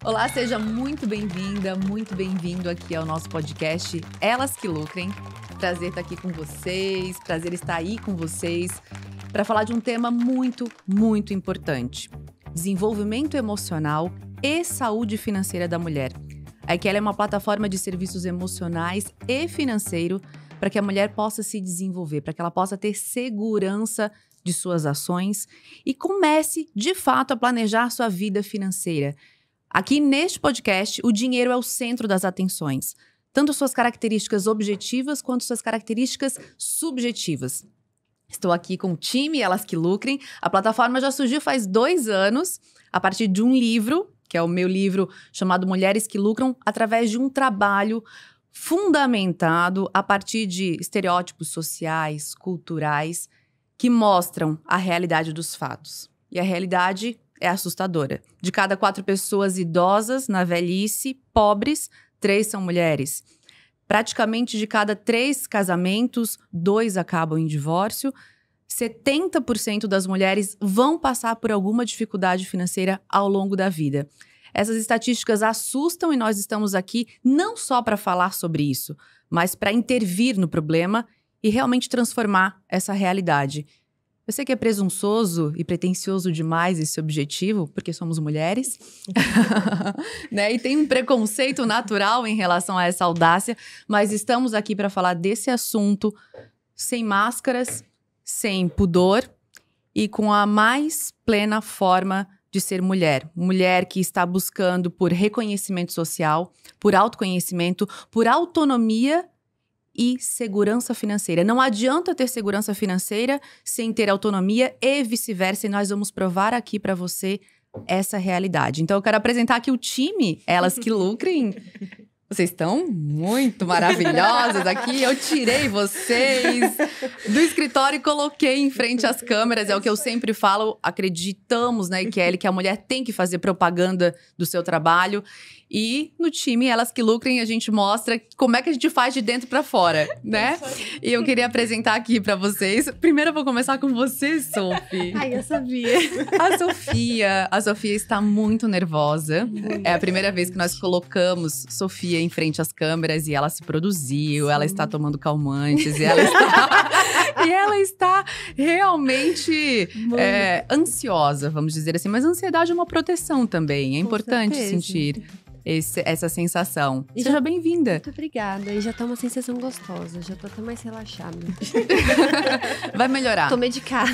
Olá, seja muito bem-vinda, muito bem-vindo aqui ao nosso podcast Elas que Lucrem. Prazer estar aqui com vocês, prazer estar aí com vocês para falar de um tema muito, muito importante. Desenvolvimento emocional e saúde financeira da mulher. A IQL é uma plataforma de serviços emocionais e financeiro para que a mulher possa se desenvolver, para que ela possa ter segurança de suas ações e comece, de fato, a planejar sua vida financeira. Aqui neste podcast, o dinheiro é o centro das atenções, tanto suas características objetivas quanto suas características subjetivas. Estou aqui com o time Elas que Lucrem. A plataforma já surgiu faz 2 anos, a partir de um livro, que é o meu livro chamado Mulheres que Lucram, através de um trabalho fundamentado a partir de estereótipos sociais, culturais, que mostram a realidade dos fatos. E a realidade é assustadora. De cada 4 pessoas idosas na velhice, pobres, 3 são mulheres. Praticamente de cada 3 casamentos, 2 acabam em divórcio. 70% das mulheres vão passar por alguma dificuldade financeira ao longo da vida. Essas estatísticas assustam e nós estamos aqui não só para falar sobre isso, mas para intervir no problema e realmente transformar essa realidade. Eu sei que é presunçoso e pretensioso demais esse objetivo, porque somos mulheres, né? E tem um preconceito natural em relação a essa audácia, mas estamos aqui para falar desse assunto sem máscaras, sem pudor e com a mais plena forma de ser mulher. Mulher que está buscando por reconhecimento social, por autoconhecimento, por autonomia e segurança financeira. Não adianta ter segurança financeira sem ter autonomia e vice-versa, e nós vamos provar aqui para você essa realidade. Então eu quero apresentar aqui o time Elas que Lucrem. Vocês estão muito maravilhosas aqui. Eu tirei vocês do escritório e coloquei em frente às câmeras. É o que eu sempre falo. Acreditamos na IQL que a mulher tem que fazer propaganda do seu trabalho. E no time Elas que Lucrem, a gente mostra como é que a gente faz de dentro para fora, né? E eu queria apresentar aqui para vocês. Primeiro eu vou começar com você, Sophie. Ai, eu sabia. A Sofia está muito nervosa. É a primeira vez que nós colocamos Sofia em frente às câmeras e ela se produziu, ela está tomando calmantes e ela está realmente ansiosa, vamos dizer assim. Mas a ansiedade é uma proteção também. É importante sentir essa sensação. Seja bem-vinda. Muito obrigada. E já tá uma sensação gostosa. Já tô até mais relaxada. Vai melhorar. Tô medicada.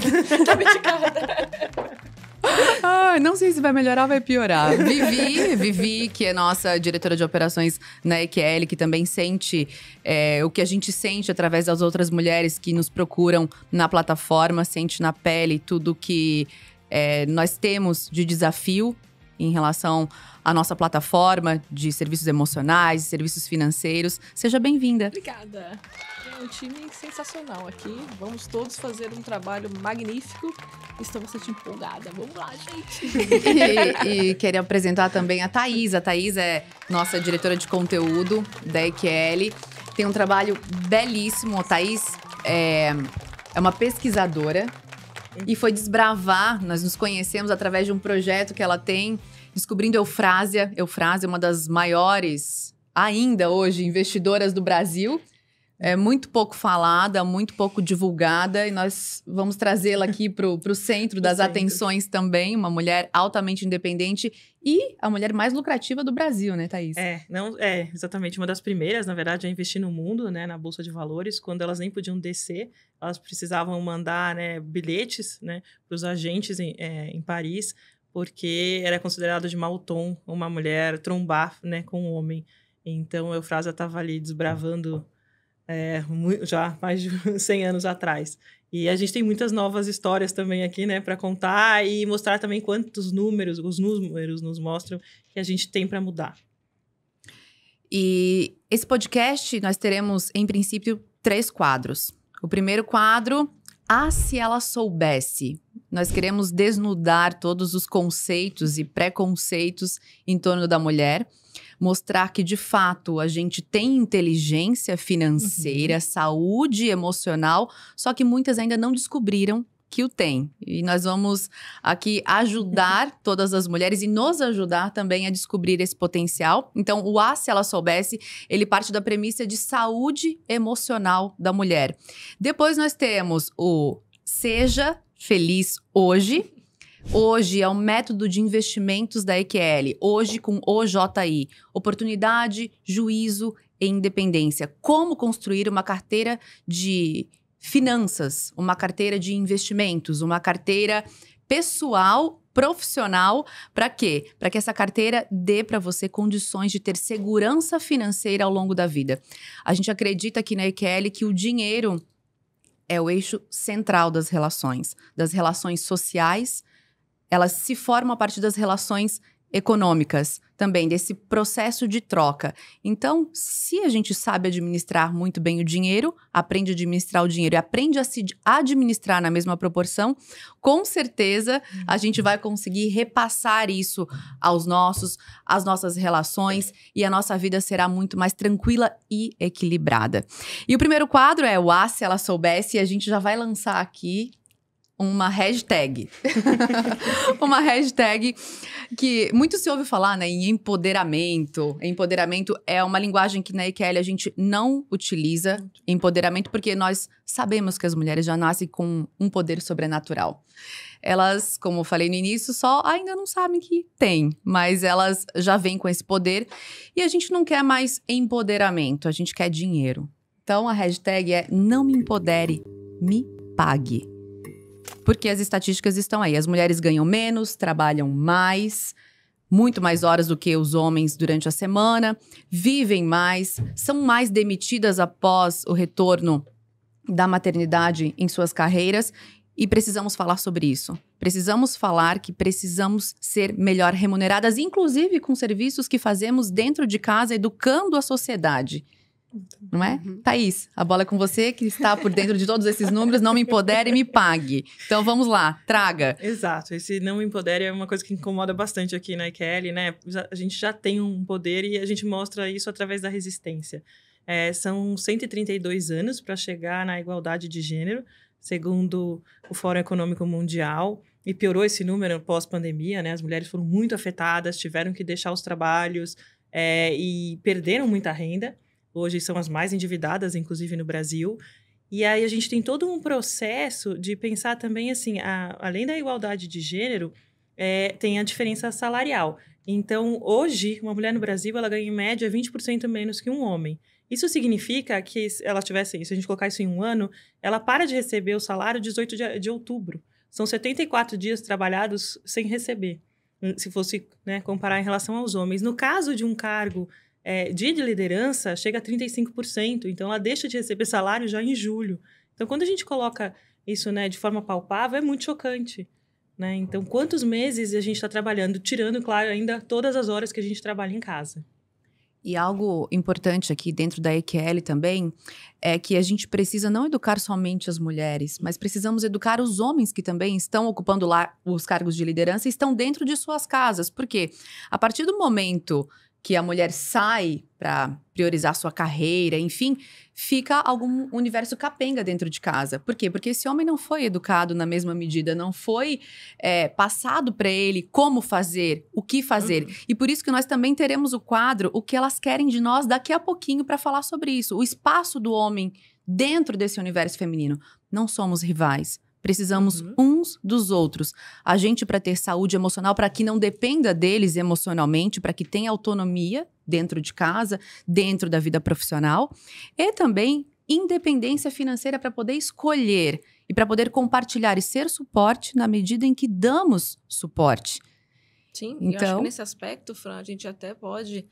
Não sei se vai melhorar ou vai piorar. Vivi, que é nossa diretora de operações na IQL, que também sente o que a gente sente através das outras mulheres que nos procuram na plataforma, sente na pele tudo que nós temos de desafio em relação à nossa plataforma de serviços emocionais, de serviços financeiros. Seja bem-vinda. Obrigada. É um time sensacional aqui. Vamos todos fazer um trabalho magnífico. Estou bastante empolgada. Vamos lá, gente. E queria apresentar também a Thaís. A Thaís é nossa diretora de conteúdo da IQL. Tem um trabalho belíssimo. A Thaís é uma pesquisadora e foi desbravar. Nós nos conhecemos através de um projeto que ela tem, descobrindo Eufrásia. Eufrásia é uma das maiores, ainda hoje, investidoras do Brasil. É muito pouco falada, muito pouco divulgada, e nós vamos trazê-la aqui para o centro das atenções também. Uma mulher altamente independente e a mulher mais lucrativa do Brasil, né, Thaís? Exatamente. Uma das primeiras, na verdade, a investir no mundo, né, na Bolsa de Valores, quando elas nem podiam descer, elas precisavam mandar, né, bilhetes, né, para os agentes em Paris, porque era considerado de mau tom uma mulher trombar, né, com um homem. Então, a Eufrásia estava ali desbravando já mais de 100 anos atrás. E a gente tem muitas novas histórias também aqui, né, para contar e mostrar também quantos os números nos mostram que a gente tem para mudar. E esse podcast, nós teremos, em princípio, 3 quadros. O primeiro quadro, se ela soubesse. Nós queremos desnudar todos os conceitos e preconceitos em torno da mulher. Mostrar que, de fato, a gente tem inteligência financeira, saúde emocional, só que muitas ainda não descobriram que o tem. E nós vamos aqui ajudar todas as mulheres e nos ajudar também a descobrir esse potencial. Então, o A, se ela soubesse, ele parte da premissa de saúde emocional da mulher. Depois nós temos o Seja Feliz Hoje. Hoje é o método de investimentos da EQL. Hoje com OJI. Oportunidade, juízo e independência. Como construir uma carteira de finanças, uma carteira de investimentos, uma carteira pessoal, profissional, para quê? Para que essa carteira dê para você condições de ter segurança financeira ao longo da vida. A gente acredita aqui na EQL que o dinheiro é o eixo central das relações sociais. Elas se formam a partir das relações econômicas também, desse processo de troca. Então, se a gente sabe administrar muito bem o dinheiro, aprende a administrar o dinheiro e aprende a se administrar na mesma proporção, com certeza a gente vai conseguir repassar isso às nossas relações e a nossa vida será muito mais tranquila e equilibrada. E o primeiro quadro é o A, se ela soubesse, e a gente já vai lançar aqui uma hashtag. Uma hashtag que muito se ouve falar, né, em empoderamento. Empoderamento é uma linguagem que na EQL a gente não utiliza, empoderamento, porque nós sabemos que as mulheres já nascem com um poder sobrenatural. Elas, como eu falei no início, só ainda não sabem que tem, mas elas já vêm com esse poder e a gente não quer mais empoderamento, a gente quer dinheiro. Então a hashtag é não me empodere, me pague. Porque as estatísticas estão aí. As mulheres ganham menos, trabalham mais, muito mais horas do que os homens durante a semana, vivem mais, são mais demitidas após o retorno da maternidade em suas carreiras e precisamos falar sobre isso. Precisamos falar que precisamos ser melhor remuneradas, inclusive com serviços que fazemos dentro de casa, educando a sociedade. Não é? Thaís, a bola é com você, que está por dentro de todos esses números. Não me empodere e me pague. Então vamos lá, traga. Exato, esse não me empodere é uma coisa que incomoda bastante aqui na EQL, né? A gente já tem um poder e a gente mostra isso através da resistência. São 132 anos para chegar na igualdade de gênero, segundo o Fórum Econômico Mundial, e piorou esse número pós-pandemia, né? As mulheres foram muito afetadas, tiveram que deixar os trabalhos e perderam muita renda. Hoje são as mais endividadas, inclusive no Brasil. E aí a gente tem todo um processo de pensar também, assim, além da igualdade de gênero, tem a diferença salarial. Então, hoje, uma mulher no Brasil, ela ganha em média 20% menos que um homem. Isso significa que, se ela tivesse, se a gente colocar isso em um ano, ela para de receber o salário 18 de outubro. São 74 dias trabalhados sem receber, se fosse, né, comparar em relação aos homens. No caso de um cargo de liderança, chega a 35%. Então, ela deixa de receber salário já em julho. Então, quando a gente coloca isso, né, de forma palpável, é muito chocante. Né? Então, quantos meses a gente está trabalhando, tirando, claro, ainda todas as horas que a gente trabalha em casa. E algo importante aqui dentro da EQL também é que a gente precisa não educar somente as mulheres, mas precisamos educar os homens que também estão ocupando lá os cargos de liderança e estão dentro de suas casas. Por quê? A partir do momento que a mulher sai para priorizar sua carreira, enfim, fica algum universo capenga dentro de casa. Por quê? Porque esse homem não foi educado na mesma medida, não foi passado para ele como fazer, o que fazer. E por isso que nós também teremos o quadro O que Elas Querem de Nós daqui a pouquinho para falar sobre isso. O espaço do homem dentro desse universo feminino. Não somos rivais. Precisamos uns dos outros. A gente, para ter saúde emocional, para que não dependa deles emocionalmente, para que tenha autonomia dentro de casa, dentro da vida profissional. E também independência financeira para poder escolher e para poder compartilhar e ser suporte na medida em que damos suporte. Sim, então, eu acho que nesse aspecto, Fran, a gente até pode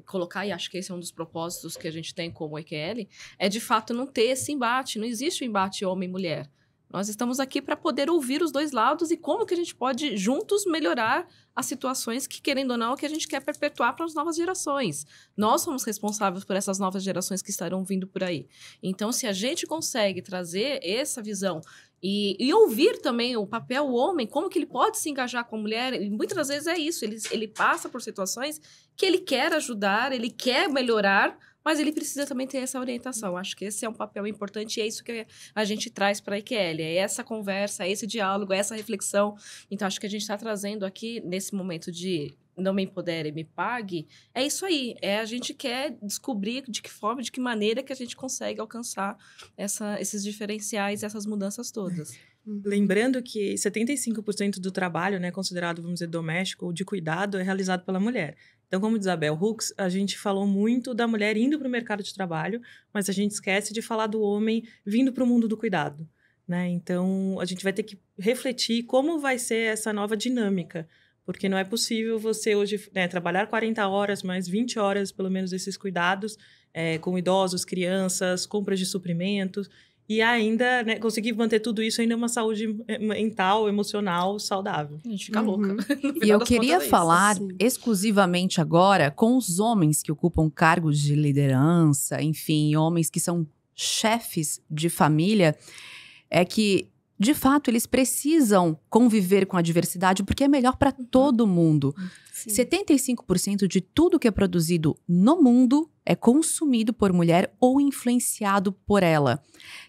colocar, e acho que esse é um dos propósitos que a gente tem como EQL, é de fato não ter esse embate. Não existe o embate homem-mulher. Nós estamos aqui para poder ouvir os dois lados e como que a gente pode, juntos, melhorar as situações que, querendo ou não, que a gente quer perpetuar para as novas gerações. Nós somos responsáveis por essas novas gerações que estarão vindo por aí. Então, se a gente consegue trazer essa visão E ouvir também o papel, o homem, como que ele pode se engajar com a mulher. E muitas das vezes é isso, ele passa por situações que ele quer ajudar, ele quer melhorar, mas ele precisa também ter essa orientação. Acho que esse é um papel importante e é isso que a gente traz para a IQL. É essa conversa, é esse diálogo, é essa reflexão. Então, acho que a gente está trazendo aqui, nesse momento de não me empodere, me pague, é isso aí. A gente quer descobrir de que forma, de que maneira que a gente consegue alcançar esses diferenciais, essas mudanças todas. Lembrando que 75% do trabalho, né, considerado, vamos dizer, doméstico ou de cuidado, é realizado pela mulher. Então, como diz a Bell Hooks, a gente falou muito da mulher indo para o mercado de trabalho, mas a gente esquece de falar do homem vindo para o mundo do cuidado, né? Então, a gente vai ter que refletir como vai ser essa nova dinâmica, porque não é possível você hoje, né, trabalhar 40 horas, mais 20 horas, pelo menos, desses cuidados com idosos, crianças, compras de suprimentos, e ainda, né, conseguir manter tudo isso ainda uma saúde mental, emocional, saudável. A gente fica louca. E eu queria falar exclusivamente agora com os homens que ocupam cargos de liderança, enfim, homens que são chefes de família, é que, de fato, eles precisam conviver com a diversidade porque é melhor para todo mundo. Sim. 75% de tudo que é produzido no mundo é consumido por mulher ou influenciado por ela.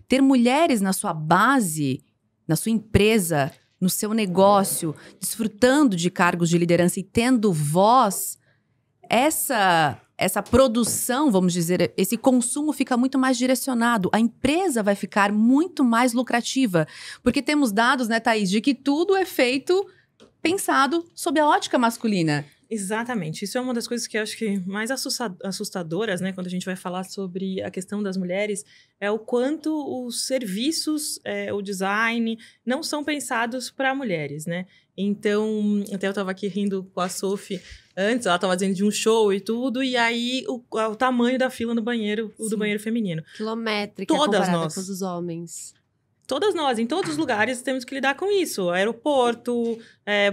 Ter mulheres na sua base, na sua empresa, no seu negócio, desfrutando de cargos de liderança e tendo voz, essa produção, vamos dizer, esse consumo fica muito mais direcionado. A empresa vai ficar muito mais lucrativa. Porque temos dados, né, Thaís, de que tudo é feito pensado sob a ótica masculina. Exatamente. Isso é uma das coisas que eu acho que mais assustadoras, né, quando a gente vai falar sobre a questão das mulheres, é o quanto os serviços, o design, não são pensados para mulheres, né? Então, até eu estava aqui rindo com a Sophie antes, ela estava dizendo de um show e tudo, e aí o tamanho da fila no banheiro, o do banheiro feminino. Quilométrica, todas comparada nós. com os homens. Todas nós, em todos os lugares, temos que lidar com isso. Aeroporto,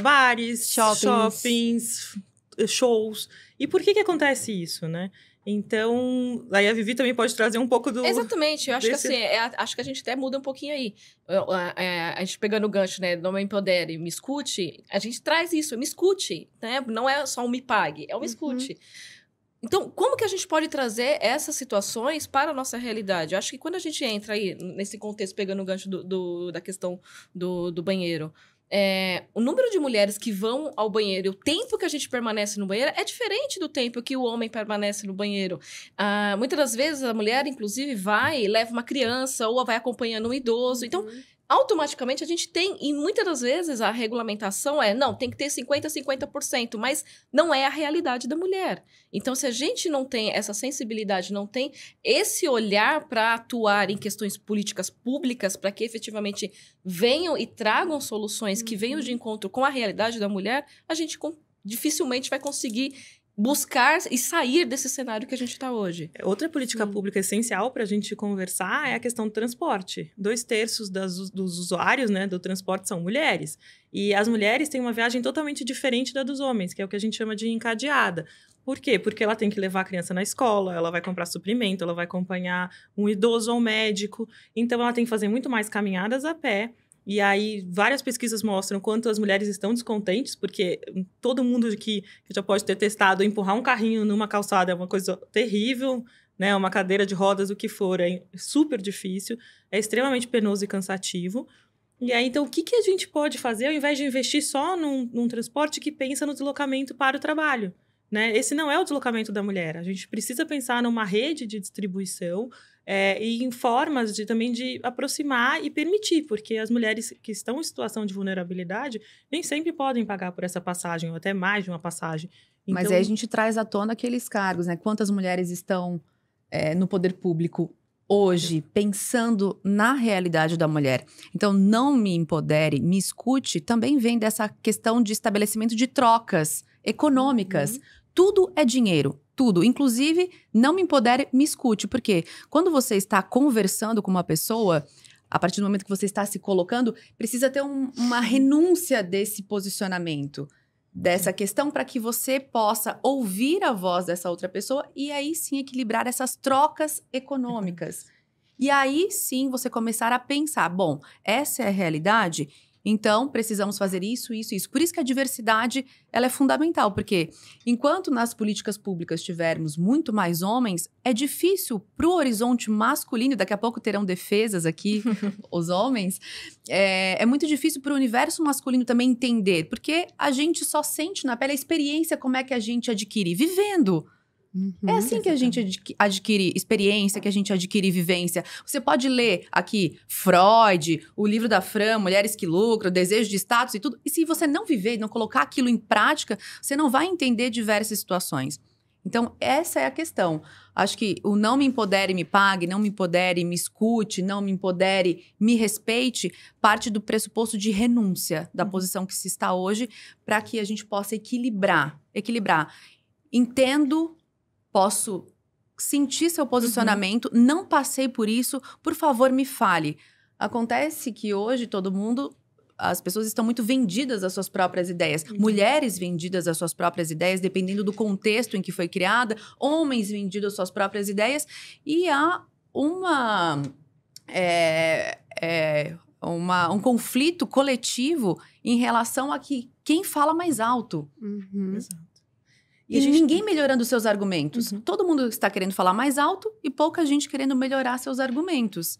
bares, shoppings, shows. E por que acontece isso, né? Então, aí a Vivi também pode trazer um pouco do... Exatamente, eu acho que assim, acho que a gente até muda um pouquinho aí. A gente pegando o gancho, né, não me empodere, me escute, a gente traz isso, me escute, né? Não é só um me pague, é um me escute. Então, como que a gente pode trazer essas situações para a nossa realidade? Eu acho que quando a gente entra aí, nesse contexto, pegando o gancho da questão do banheiro, o número de mulheres que vão ao banheiro e o tempo que a gente permanece no banheiro é diferente do tempo que o homem permanece no banheiro. Muitas das vezes a mulher, inclusive, vai e leva uma criança ou vai acompanhando um idoso. Então, automaticamente a gente tem, e muitas das vezes a regulamentação não, tem que ter 50%, mas não é a realidade da mulher. Então, se a gente não tem essa sensibilidade, não tem esse olhar para atuar em questões políticas públicas, para que efetivamente venham e tragam soluções que venham de encontro com a realidade da mulher, a gente dificilmente vai conseguir buscar e sair desse cenário que a gente está hoje. Outra política pública essencial para a gente conversar é a questão do transporte. 2/3 dos usuários, né, do transporte são mulheres. E as mulheres têm uma viagem totalmente diferente da dos homens, que é o que a gente chama de encadeada. Por quê? Porque ela tem que levar a criança na escola, ela vai comprar suprimento, ela vai acompanhar um idoso ou um médico. Então, ela tem que fazer muito mais caminhadas a pé. E aí, várias pesquisas mostram quanto as mulheres estão descontentes, porque todo mundo que já pode ter testado empurrar um carrinho numa calçada é uma coisa terrível, né? Uma cadeira de rodas, o que for, é super difícil, é extremamente penoso e cansativo. E aí, então, o que a gente pode fazer ao invés de investir só num transporte que pensa no deslocamento para o trabalho? Né? Esse não é o deslocamento da mulher. A gente precisa pensar numa rede de distribuição e em formas também de aproximar e permitir, porque as mulheres que estão em situação de vulnerabilidade nem sempre podem pagar por essa passagem, ou até mais de uma passagem. Então... Mas aí a gente traz à tona aqueles cargos, né? Quantas mulheres estão no poder público hoje, pensando na realidade da mulher. Então, não me empodere, me escute, também vem dessa questão de estabelecimento de trocas econômicas. Tudo é dinheiro, tudo. Inclusive, não me empodere, me escute. Porque quando você está conversando com uma pessoa, a partir do momento que você está se colocando, precisa ter uma renúncia desse posicionamento, dessa questão, para que você possa ouvir a voz dessa outra pessoa e aí sim equilibrar essas trocas econômicas. E aí sim você começar a pensar, bom, essa é a realidade, então precisamos fazer isso, isso, isso. Por isso que a diversidade ela é fundamental, porque enquanto nas políticas públicas tivermos muito mais homens, é difícil para o horizonte masculino, daqui a pouco terão defesas aqui, os homens, é muito difícil para o universo masculino também entender, porque a gente só sente na pele a experiência, como é que a gente adquire, vivendo. É assim que a gente adquire experiência, que a gente adquire vivência. Você pode ler aqui Freud, o livro da Fran, Mulheres que Lucram, Desejo de Status e tudo. E se você não viver, não colocar aquilo em prática, você não vai entender diversas situações. Então, essa é a questão. Acho que o não me empodere, me pague, não me empodere, me escute, não me empodere, me respeite, parte do pressuposto de renúncia da posição que se está hoje, para que a gente possa equilibrar. Entendo. Posso sentir seu posicionamento, não passei por isso, por favor, me fale. Acontece que hoje as pessoas estão muito vendidas às suas próprias ideias. Mulheres vendidas às suas próprias ideias, dependendo do contexto em que foi criada. Homens vendidos às suas próprias ideias. E há um conflito coletivo em relação a quem fala mais alto. Exato. E ninguém melhorando os seus argumentos. Todo mundo está querendo falar mais alto e pouca gente querendo melhorar seus argumentos.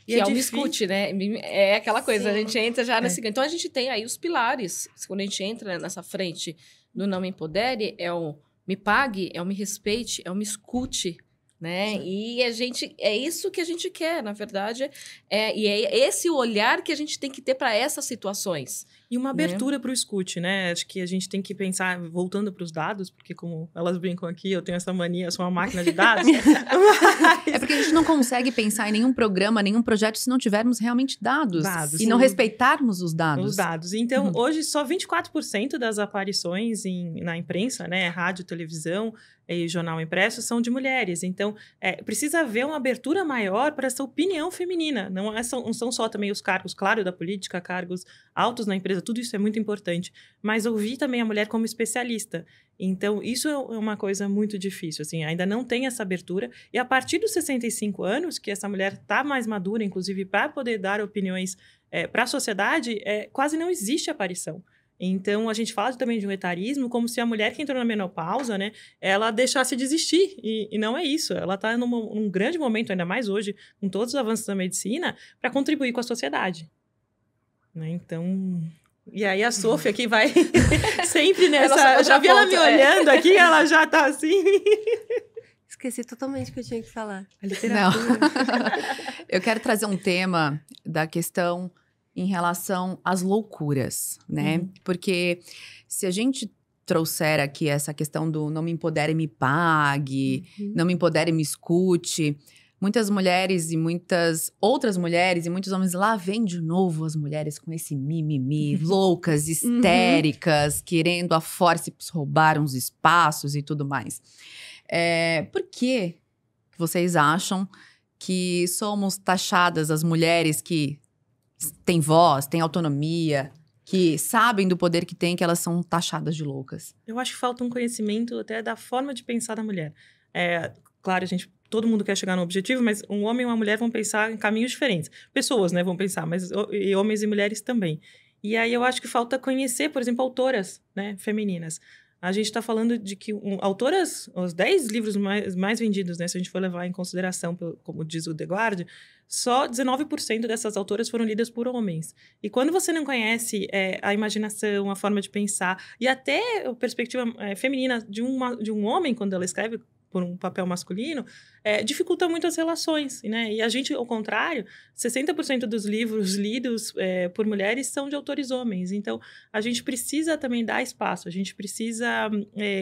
Que é o escute, né? É aquela coisa, a gente entra já nesse... Então, a gente tem aí os pilares. Quando a gente entra nessa frente do não me empodere, é o me pague, é o me respeite, é o me escute, né? Sim. E é isso que a gente quer, na verdade. E é esse o olhar que a gente tem que ter para essas situações. E uma abertura para o escute, né? Acho que a gente tem que pensar, voltando para os dados, porque como elas brincam aqui, eu tenho essa mania, eu sou uma máquina de dados. É porque a gente não consegue pensar em nenhum programa, nenhum projeto, se não tivermos realmente dados. E não respeitarmos os dados. Os dados. Então, hoje, só 24% das aparições na imprensa, né? Rádio, televisão e jornal impresso, são de mulheres. Então, precisa haver uma abertura maior para essa opinião feminina. Não são só também os cargos, claro, da política, cargos altos na empresa, tudo isso é muito importante, mas ouvir também a mulher como especialista. Então, isso é uma coisa muito difícil, assim, ainda não tem essa abertura, e a partir dos 65 anos, que essa mulher está mais madura, inclusive, para poder dar opiniões para a sociedade, quase não existe aparição. Então, a gente fala também de um etarismo como se a mulher que entrou na menopausa, né, ela deixasse de existir, e não é isso. Ela está num grande momento, ainda mais hoje, com todos os avanços da medicina, para contribuir com a sociedade. Né? Então... E aí a Sofia aqui vai sempre nessa... Eu já vi ela me olhando aqui, ela já tá assim... Esqueci totalmente o que eu tinha que falar. A literatura. Não. Eu quero trazer um tema da questão em relação às loucuras, né? Porque se a gente trouxer aqui essa questão do não me empodere, me pague, não me empodere, me escute... Muitas mulheres e muitas outras mulheres e muitos homens lá vêm de novo as mulheres com esse mimimi, loucas, histéricas, querendo a forceps roubar uns espaços e tudo mais. Por que vocês acham que somos taxadas as mulheres que têm voz, têm autonomia, que sabem do poder que têm, que elas são taxadas de loucas? Eu acho que falta um conhecimento até da forma de pensar da mulher. Claro, todo mundo quer chegar no objetivo, mas um homem e uma mulher vão pensar em caminhos diferentes. Pessoas, né, vão pensar, mas e homens e mulheres também. E aí eu acho que falta conhecer, por exemplo, autoras, né, femininas. A gente está falando de que autoras, os 10 livros mais vendidos, né, se a gente for levar em consideração, como diz o The Guardian, só 19% dessas autoras foram lidas por homens. E quando você não conhece a imaginação, a forma de pensar, e até a perspectiva feminina de um homem, quando ela escreve por um papel masculino, dificulta muito as relações, né? E a gente, ao contrário, 60% dos livros lidos por mulheres são de autores homens. Então, a gente precisa também dar espaço, a gente precisa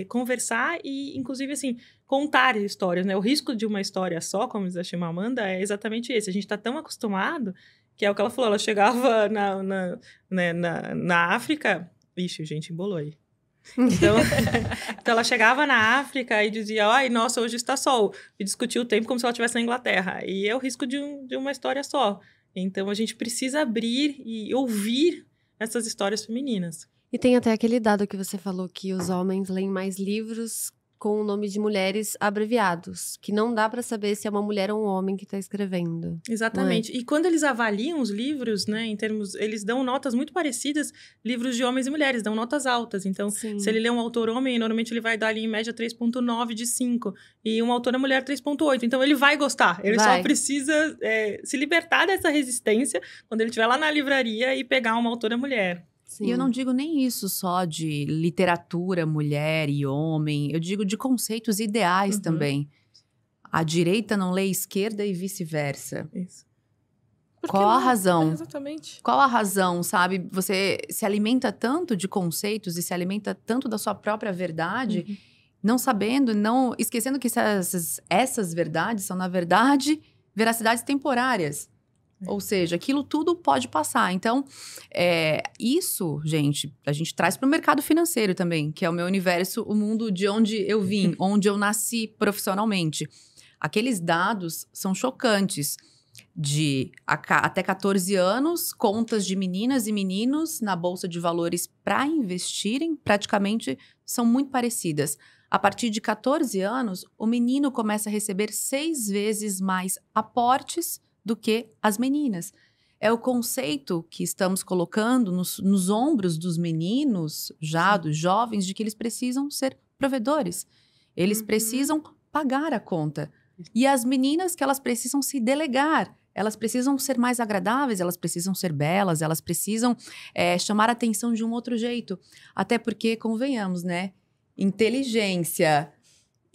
conversar e, inclusive, assim, contar histórias, né? O risco de uma história só, como diz a Chimamanda, é exatamente esse. A gente está tão acostumado, que é o que ela falou, ela chegava na África... Ixi, gente, embolou aí. Então ela chegava na África e dizia, ai, nossa, hoje está sol. E discutia o tempo como se ela estivesse na Inglaterra. E é o risco de uma história só. Então a gente precisa abrir e ouvir essas histórias femininas. E tem até aquele dado que você falou, que os homens leem mais livros com o nome de mulheres abreviados, que não dá para saber se é uma mulher ou um homem que está escrevendo. Exatamente. E quando eles avaliam os livros, né, em termos, eles dão notas muito parecidas, livros de homens e mulheres, dão notas altas. Então, Sim. se ele lê um autor homem, normalmente ele vai dar ali em média 3,9 de 5, e uma autora mulher 3,8. Então, ele vai gostar. Ele só precisa se libertar dessa resistência quando ele estiver lá na livraria e pegar uma autora mulher. Sim. E eu não digo nem isso só de literatura, mulher e homem. Eu digo de conceitos ideais também. A direita não lê esquerda e vice-versa. Isso. Qual a razão? Exatamente. Qual a razão, sabe? Você se alimenta tanto de conceitos e se alimenta tanto da sua própria verdade, não sabendo, não esquecendo que essas verdades são, na verdade, veracidades temporárias. Ou seja, aquilo tudo pode passar. Então, isso, gente, a gente traz para o mercado financeiro também, que é o meu universo, o mundo de onde eu vim, onde eu nasci profissionalmente. Aqueles dados são chocantes. De até 14 anos, contas de meninas e meninos na Bolsa de Valores para investirem praticamente são muito parecidas. A partir de 14 anos, o menino começa a receber 6 vezes mais aportes do que as meninas. É o conceito que estamos colocando nos ombros dos meninos, já dos jovens, de que eles precisam ser provedores. Eles precisam pagar a conta. E as meninas que elas precisam se delegar. Elas precisam ser mais agradáveis, elas precisam ser belas, elas precisam chamar a atenção de um outro jeito. Até porque, convenhamos, né? Inteligência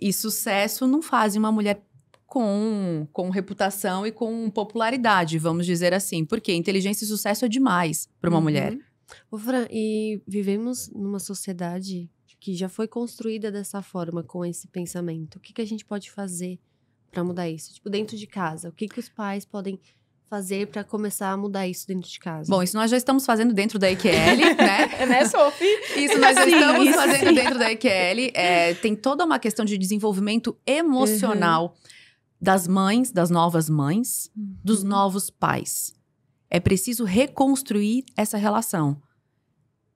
e sucesso não fazem uma mulher com reputação e com popularidade, vamos dizer assim. Porque inteligência e sucesso é demais para uma mulher. Ô, Fran, e vivemos numa sociedade que já foi construída dessa forma, com esse pensamento. O que a gente pode fazer para mudar isso? Tipo, dentro de casa, o que os pais podem fazer para começar a mudar isso dentro de casa? Bom, isso nós já estamos fazendo dentro da EQL, né? Né, Sophie? Isso nós já estamos fazendo dentro da EQL. Tem toda uma questão de desenvolvimento emocional das mães, das novas mães, dos novos pais. É preciso reconstruir essa relação.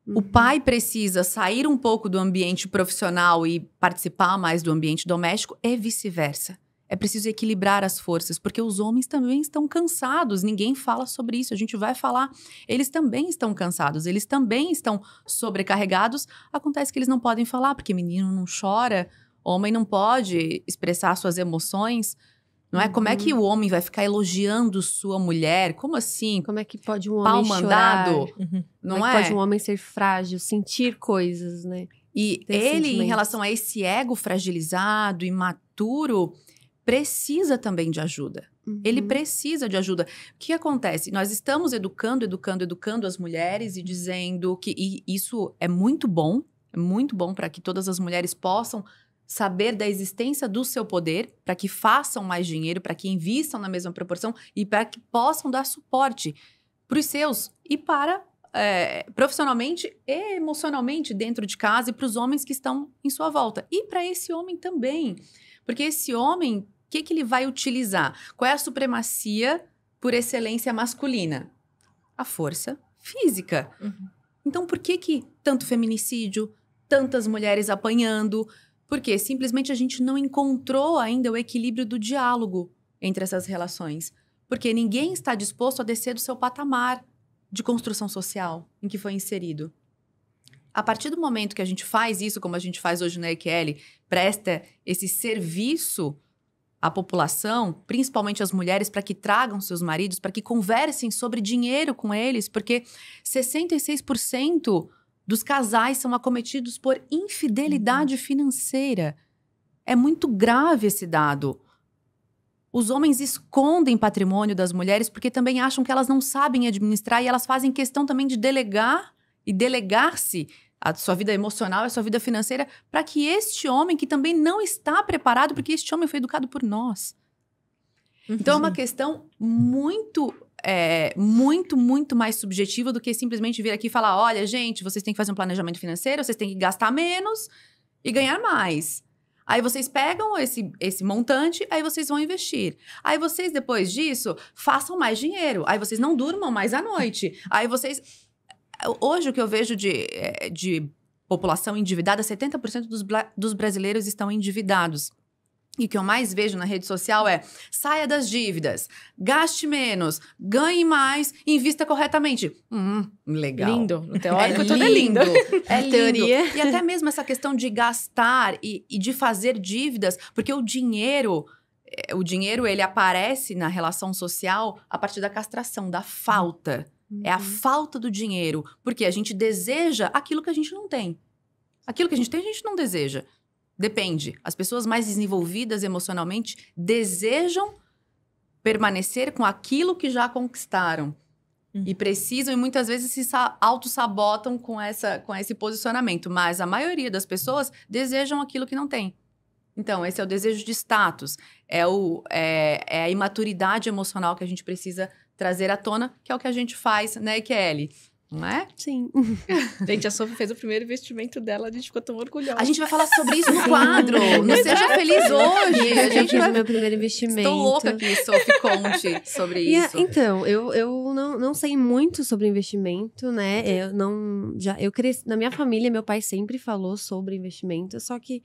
O pai precisa sair um pouco do ambiente profissional e participar mais do ambiente doméstico e vice-versa. É preciso equilibrar as forças, porque os homens também estão cansados. Ninguém fala sobre isso, a gente vai falar. Eles também estão cansados, eles também estão sobrecarregados. Acontece que eles não podem falar, porque menino não chora, homem não pode expressar suas emoções. Não é? Como é que o homem vai ficar elogiando sua mulher? Como assim? Como é que pode um homem mandado? Não Como é que pode um homem ser frágil, sentir coisas, né? E ele, em relação a esse ego fragilizado, imaturo, precisa também de ajuda. Ele precisa de ajuda. O que acontece? Nós estamos educando as mulheres e dizendo que isso é muito bom para que todas as mulheres possam saber da existência do seu poder, para que façam mais dinheiro, para que invistam na mesma proporção e para que possam dar suporte para os seus e para profissionalmente e emocionalmente dentro de casa e para os homens que estão em sua volta. E para esse homem também. Porque esse homem, o que ele vai utilizar? Qual é a supremacia por excelência masculina? A força física. Então, por que tanto feminicídio, tantas mulheres apanhando? Porque simplesmente a gente não encontrou ainda o equilíbrio do diálogo entre essas relações. Porque ninguém está disposto a descer do seu patamar de construção social em que foi inserido. A partir do momento que a gente faz isso, como a gente faz hoje na EQL, presta esse serviço à população, principalmente às mulheres, para que tragam seus maridos, para que conversem sobre dinheiro com eles, porque 66% dos casais são acometidos por infidelidade financeira. É muito grave esse dado. Os homens escondem patrimônio das mulheres porque também acham que elas não sabem administrar e elas fazem questão também de delegar e delegar-se a sua vida emocional e a sua vida financeira para que este homem, que também não está preparado, porque este homem foi educado por nós. Então é uma questão muito mais subjetiva do que simplesmente vir aqui e falar, olha, gente, vocês têm que fazer um planejamento financeiro, vocês têm que gastar menos e ganhar mais. Aí vocês pegam esse montante, aí vocês vão investir. Aí vocês, depois disso, façam mais dinheiro. Aí vocês não durmam mais à noite. Aí vocês... Hoje, o que eu vejo de população endividada, 70% dos brasileiros estão endividados. E o que eu mais vejo na rede social é: saia das dívidas, gaste menos, ganhe mais, invista corretamente. Legal. Lindo. No teórico, tudo é lindo. É lindo. Teoria. E até mesmo essa questão de gastar e de fazer dívidas, porque o dinheiro, ele aparece na relação social a partir da castração, da falta. É a falta do dinheiro, porque a gente deseja aquilo que a gente não tem. Aquilo que a gente tem, a gente não deseja. Depende. As pessoas mais desenvolvidas emocionalmente desejam permanecer com aquilo que já conquistaram. E precisam, e muitas vezes se auto-sabotam com esse posicionamento. Mas a maioria das pessoas desejam aquilo que não tem. Então, esse é o desejo de status. É a imaturidade emocional que a gente precisa trazer à tona, que é o que a gente faz na EQL. Não é? Sim. Gente, a Sophie fez o primeiro investimento dela, a gente ficou tão orgulhosa. A gente vai falar sobre isso no quadro. Não seja feliz hoje. A gente fiz meu primeiro investimento. Estou louca aqui, Sophie, conte sobre isso. Então, eu não sei muito sobre investimento, né? Eu cresci, na minha família, meu pai sempre falou sobre investimento, só que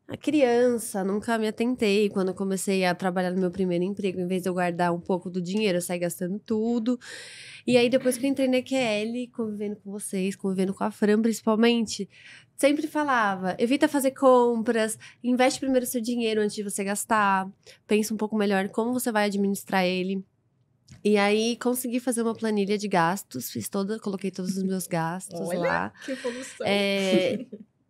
a criança, nunca me atentei. Quando eu comecei a trabalhar no meu primeiro emprego, em vez de eu guardar um pouco do dinheiro, eu saí gastando tudo. E aí, depois que eu entrei na EQL, convivendo com vocês, convivendo com a Fran, principalmente, sempre falava: evita fazer compras, investe primeiro o seu dinheiro antes de você gastar, pensa um pouco melhor como você vai administrar ele. E aí, consegui fazer uma planilha de gastos, coloquei todos os meus gastos lá. Olha, que evolução.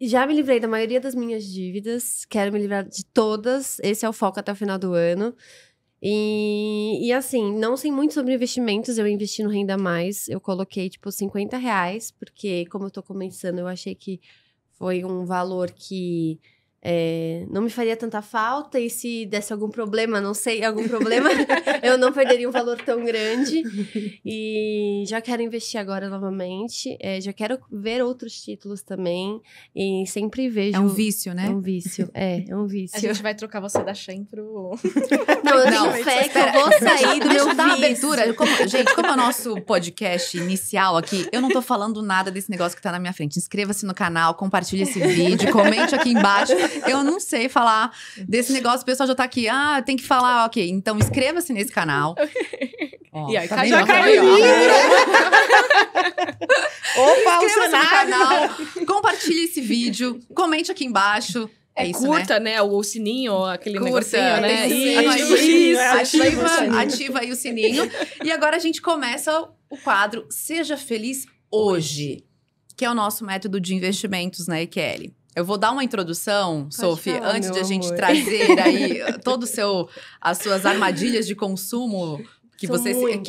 Já me livrei da maioria das minhas dívidas, quero me livrar de todas, esse é o foco até o final do ano. E assim, não sei muito sobre investimentos, eu investi no Renda Mais, eu coloquei tipo R$50, porque como eu tô começando, eu achei que foi um valor que não me faria tanta falta, e se desse algum problema, eu não perderia um valor tão grande. E já quero investir agora novamente, já quero ver outros títulos também, e sempre vejo... É um vício, né? É um vício, é um vício. A gente vai trocar você da Shen pro... Não, eu tenho fé que eu vou sair do meu dar vício. abertura. Como é o nosso podcast inicial aqui, eu não tô falando nada desse negócio que tá na minha frente. Inscreva-se no canal, compartilhe esse vídeo, comente aqui embaixo. Eu não sei falar desse negócio, o pessoal já tá aqui. Tem que falar, ok. Então, inscreva-se nesse canal. E aí, tá já caiu. Inscreva-se no canal, compartilhe esse vídeo, comente aqui embaixo. É isso, curta, né? O sininho, aquele negocinho, né? Ativa aí o sininho. E agora a gente começa o quadro Seja Feliz Hoje, que é o nosso método de investimentos na EQL. Eu vou dar uma introdução, Sophie, antes de a gente trazer aí as suas armadilhas de consumo que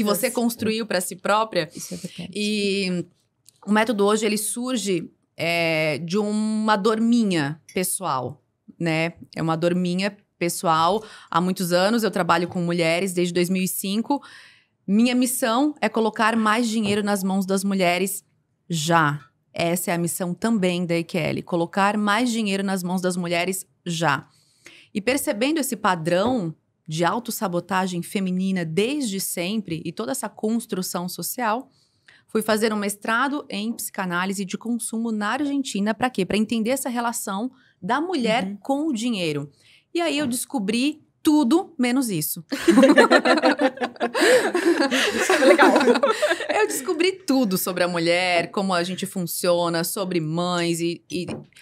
você construiu para si própria. Isso é verdade. E o método hoje, ele surge de uma dor minha pessoal, né? É uma dor minha pessoal. Há muitos anos eu trabalho com mulheres, desde 2005. Minha missão é colocar mais dinheiro nas mãos das mulheres já. Essa é a missão também da EQL, colocar mais dinheiro nas mãos das mulheres já. E percebendo esse padrão de autossabotagem feminina desde sempre e toda essa construção social, fui fazer um mestrado em psicanálise de consumo na Argentina. Para quê? Para entender essa relação da mulher com o dinheiro. E aí eu descobri tudo menos isso. Isso é legal. Eu descobri tudo sobre a mulher, como a gente funciona, sobre mães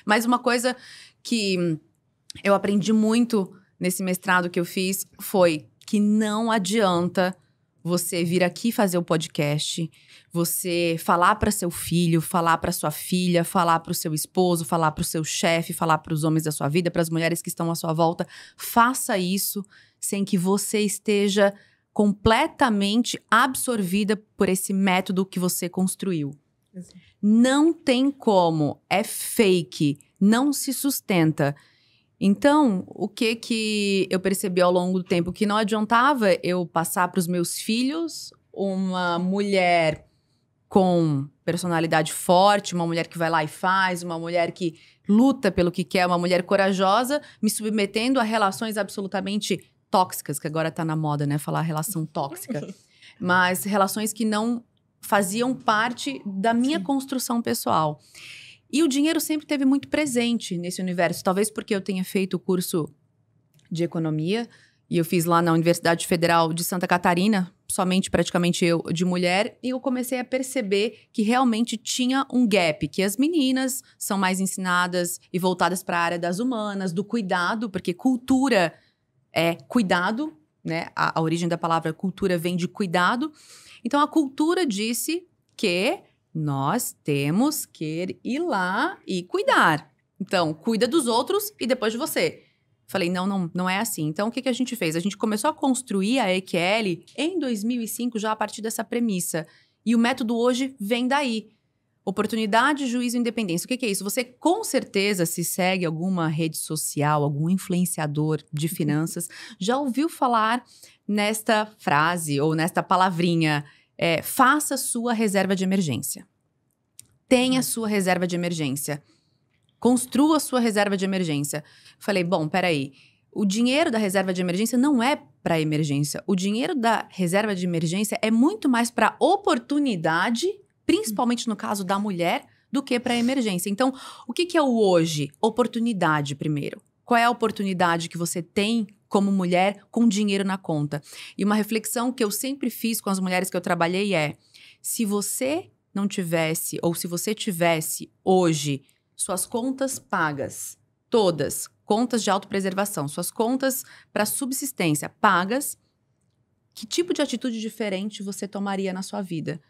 Mas uma coisa que eu aprendi muito nesse mestrado que eu fiz foi que não adianta você vir aqui fazer o podcast, você falar para seu filho, falar para sua filha, falar para o seu esposo, falar para o seu chefe, falar para os homens da sua vida, para as mulheres que estão à sua volta. Faça isso sem que você esteja completamente absorvida por esse método que você construiu. Exato. Não tem como, é fake, não se sustenta. Então, o que eu percebi ao longo do tempo? Que não adiantava eu passar para os meus filhos uma mulher com personalidade forte, uma mulher que vai lá e faz, uma mulher que luta pelo que quer, uma mulher corajosa, me submetendo a relações absolutamente tóxicas, que agora tá na moda, né? Falar relação tóxica. Mas relações que não faziam parte da minha construção pessoal. E o dinheiro sempre esteve muito presente nesse universo. Talvez porque eu tenha feito o curso de economia, e eu fiz lá na Universidade Federal de Santa Catarina, somente praticamente eu de mulher, e eu comecei a perceber que realmente tinha um gap, que as meninas são mais ensinadas e voltadas para a área das humanas, do cuidado, porque cultura é cuidado, né? A origem da palavra cultura vem de cuidado. Então, a cultura disse que nós temos que ir lá e cuidar. Então, cuida dos outros e depois de você. Falei, não é assim. Então, o que a gente fez? A gente começou a construir a EQL em 2005, já a partir dessa premissa. E o método hoje vem daí. Oportunidade, juízo e independência. O que é isso? Você, com certeza, se segue alguma rede social, algum influenciador de finanças, já ouviu falar nesta frase ou nesta palavrinha, faça sua reserva de emergência. Tenha sua reserva de emergência. Construa sua reserva de emergência. Falei, bom, peraí. O dinheiro da reserva de emergência não é para emergência. O dinheiro da reserva de emergência é muito mais para oportunidade, principalmente no caso da mulher, do que para emergência. Então, o que é o hoje? Oportunidade, primeiro. Qual é a oportunidade que você tem como mulher com dinheiro na conta? E uma reflexão que eu sempre fiz com as mulheres que eu trabalhei é: se você não tivesse, ou se você tivesse hoje suas contas pagas, todas, contas de autopreservação, suas contas para subsistência pagas, que tipo de atitude diferente você tomaria na sua vida?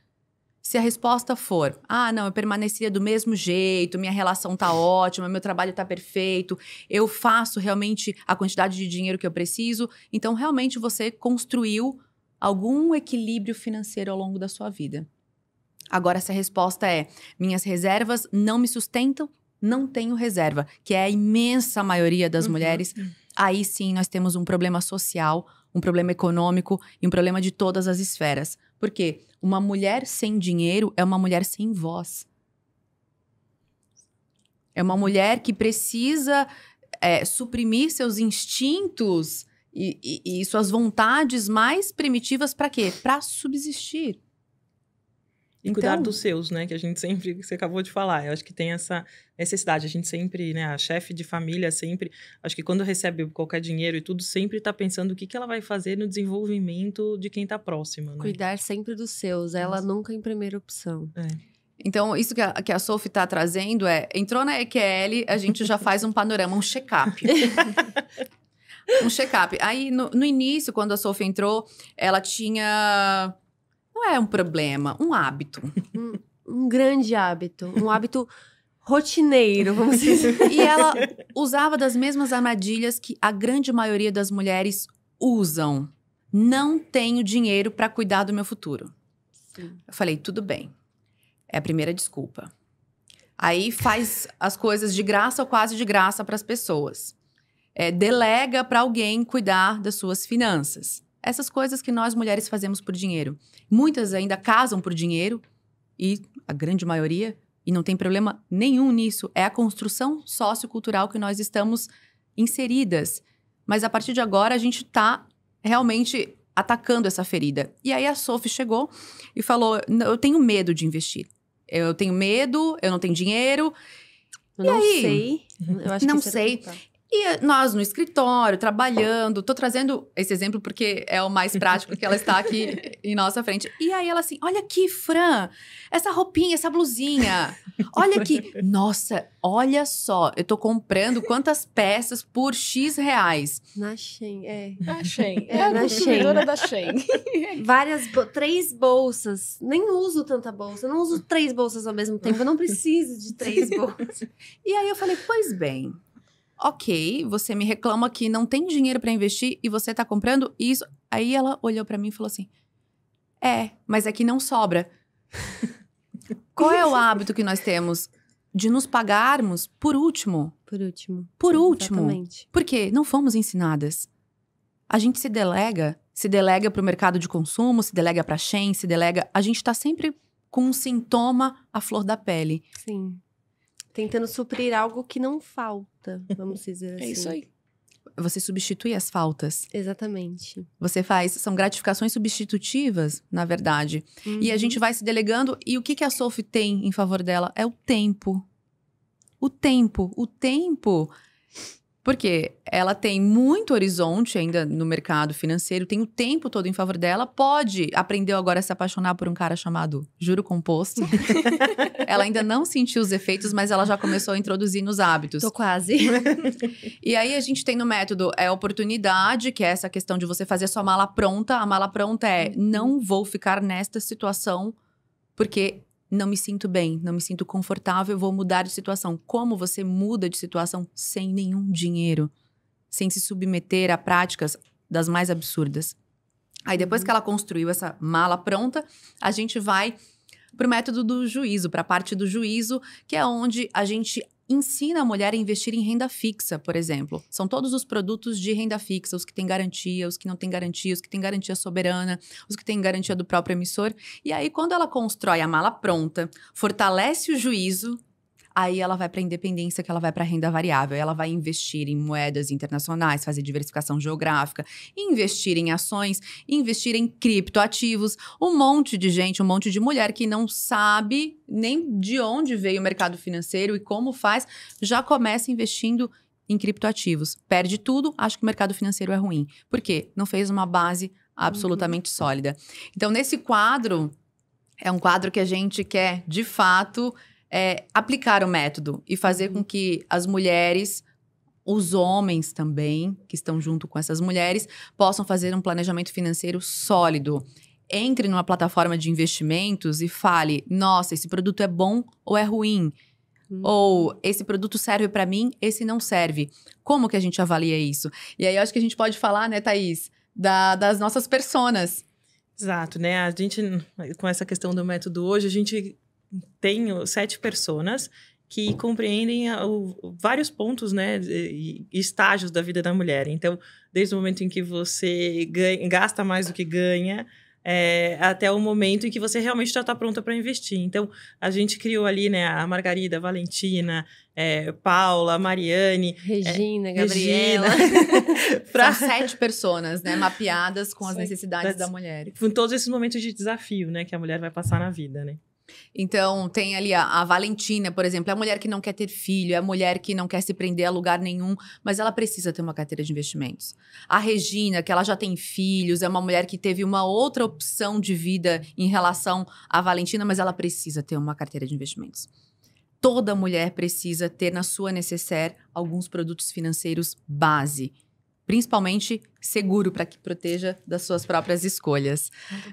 Se a resposta for, não, eu permaneceria do mesmo jeito, minha relação tá ótima, meu trabalho tá perfeito, eu faço realmente a quantidade de dinheiro que eu preciso, então realmente você construiu algum equilíbrio financeiro ao longo da sua vida. Agora, se a resposta é, minhas reservas não me sustentam, não tenho reserva, que é a imensa maioria das mulheres, aí sim nós temos um problema social, um problema econômico e um problema de todas as esferas. Por quê? Uma mulher sem dinheiro é uma mulher sem voz. É uma mulher que precisa suprimir seus instintos e suas vontades mais primitivas para quê? Para subsistir. E cuidar dos seus, né? Que a gente sempre, que você acabou de falar. Eu acho que tem essa necessidade. A gente sempre, né? A chefe de família sempre, acho que quando recebe qualquer dinheiro e tudo, sempre tá pensando o que ela vai fazer no desenvolvimento de quem tá próximo, né? Cuidar sempre dos seus. Ela nunca em primeira opção. Então, isso que a Sophie tá trazendo entrou na EQL, a gente já faz um panorama, um check-up. Um check-up. Aí, no início, quando a Sophie entrou, ela tinha... Não é um problema, um hábito. Um grande hábito. Um hábito rotineiro, vamos dizer. E ela usava das mesmas armadilhas que a grande maioria das mulheres usam. Não tenho dinheiro para cuidar do meu futuro. Sim. Eu falei, tudo bem. É a primeira desculpa. Aí faz as coisas de graça ou quase de graça para as pessoas. Delega para alguém cuidar das suas finanças. Essas coisas que nós mulheres fazemos por dinheiro. Muitas ainda casam por dinheiro, e a grande maioria, e não tem problema nenhum nisso, é a construção sociocultural que nós estamos inseridas. Mas a partir de agora, a gente está realmente atacando essa ferida. E aí a Sophie chegou e falou, eu tenho medo de investir. Eu tenho medo, eu não tenho dinheiro. Eu não sei. Eu acho não que sei. E nós no escritório, trabalhando, tô trazendo esse exemplo porque é o mais prático, porque ela está aqui em nossa frente. E aí ela assim, olha aqui, Fran, essa roupinha, essa blusinha, olha aqui. Nossa, olha só, eu tô comprando quantas peças por X reais. Na Shein, Na Shein. Na consumidora da Shein. 3 bolsas. Nem uso tanta bolsa, eu não uso 3 bolsas ao mesmo tempo, eu não preciso de 3 bolsas. E aí eu falei, pois bem... Ok, você me reclama que não tem dinheiro para investir e você tá comprando isso. Aí ela olhou para mim e falou assim, mas aqui não sobra. Qual é o hábito que nós temos de nos pagarmos por último? Por último. Exatamente. Por quê? Não fomos ensinadas. A gente se delega para o mercado de consumo, se delega para a Shein, a gente tá sempre com um sintoma à flor da pele. Sim. Tentando suprir algo que não falta, vamos dizer assim. É isso aí. Você substitui as faltas. Exatamente. Você são gratificações substitutivas, na verdade. E a gente vai se delegando. E o que a Sophie tem em favor dela? É o tempo. o tempo. Porque ela tem muito horizonte ainda no mercado financeiro, tem o tempo todo em favor dela, aprendeu agora a se apaixonar por um cara chamado juro composto. Ela ainda não sentiu os efeitos, mas ela já começou a introduzir nos hábitos. Tô quase. E aí a gente tem no método oportunidade, que é essa questão de você fazer a sua mala pronta. A mala pronta não vou ficar nesta situação porque não me sinto bem, não me sinto confortável, vou mudar de situação. Como você muda de situação sem nenhum dinheiro? Sem se submeter a práticas das mais absurdas. Aí depois que ela construiu essa mala pronta, a gente vai pro método do juízo, pra parte do juízo, que é onde a gente ensina a mulher a investir em renda fixa, por exemplo. São todos os produtos de renda fixa, os que têm garantia, os que não têm garantia, os que têm garantia soberana, os que têm garantia do próprio emissor. E aí, quando ela constrói a mala pronta, fortalece o juízo, aí ela vai para a independência, que ela vai para a renda variável. Ela vai investir em moedas internacionais, fazer diversificação geográfica, investir em ações, investir em criptoativos. Um monte de gente, um monte de mulher que não sabe nem de onde veio o mercado financeiro e como faz, já começa investindo em criptoativos. Perde tudo, acha que o mercado financeiro é ruim. Por quê? Não fez uma base absolutamente sólida. Então, nesse quadro, é um quadro que a gente quer, de fato, aplicar o método e fazer com que as mulheres, os homens também, que estão junto com essas mulheres, possam fazer um planejamento financeiro sólido. Entre numa plataforma de investimentos e fale, nossa, esse produto é bom ou é ruim? Ou esse produto serve para mim, esse não serve. Como que a gente avalia isso? E aí eu acho que a gente pode falar, né, Thaís, das nossas personas. Exato, né? A gente, com essa questão do método hoje, a gente tem 7 personas que compreendem vários pontos, né, e estágios da vida da mulher. Então, desde o momento em que você gasta mais do que ganha, até o momento em que você realmente já está pronta para investir. Então, a gente criou ali, né, a Margarida, a Valentina, Paula, a Mariane, Regina, Gabriela. São 7 personas, né, mapeadas com as necessidades da mulher. Com todos esses momentos de desafio, né, que a mulher vai passar na vida, né? Então, tem ali a Valentina, por exemplo, é a mulher que não quer ter filho, é a mulher que não quer se prender a lugar nenhum, mas ela precisa ter uma carteira de investimentos. A Regina, que ela já tem filhos, é uma mulher que teve uma outra opção de vida em relação à Valentina, mas ela precisa ter uma carteira de investimentos. Toda mulher precisa ter na sua necessaire alguns produtos financeiros base, principalmente seguro, para que proteja das suas próprias escolhas.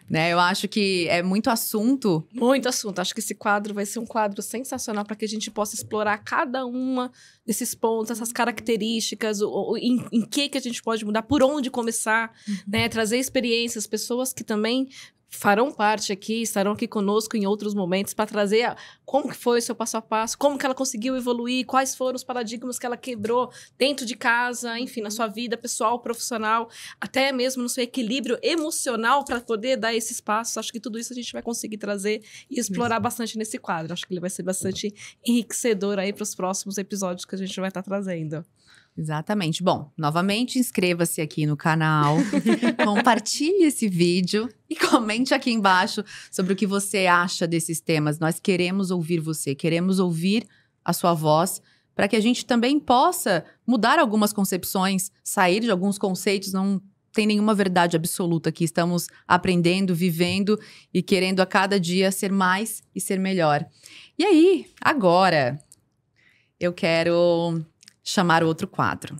Né? Eu acho que é muito assunto. Muito assunto. Acho que esse quadro vai ser um quadro sensacional para que a gente possa explorar cada uma desses pontos, essas características, em que a gente pode mudar, por onde começar, né? Trazer experiências, pessoas que também farão parte aqui, estarão aqui conosco em outros momentos para trazer como que foi o seu passo a passo, como que ela conseguiu evoluir, quais foram os paradigmas que ela quebrou dentro de casa, enfim, na sua vida pessoal, profissional, até mesmo no seu equilíbrio emocional para poder dar esses passos. Acho que tudo isso a gente vai conseguir trazer e explorar bastante nesse quadro. Acho que ele vai ser bastante enriquecedor aí para os próximos episódios que a gente vai estar trazendo. Exatamente. Bom, novamente, inscreva-se aqui no canal, compartilhe esse vídeo e comente aqui embaixo sobre o que você acha desses temas. Nós queremos ouvir você, queremos ouvir a sua voz para que a gente também possa mudar algumas concepções, sair de alguns conceitos. Não tem nenhuma verdade absoluta aqui. Estamos aprendendo, vivendo e querendo a cada dia ser mais e ser melhor. E aí, agora, eu quero chamar outro quadro,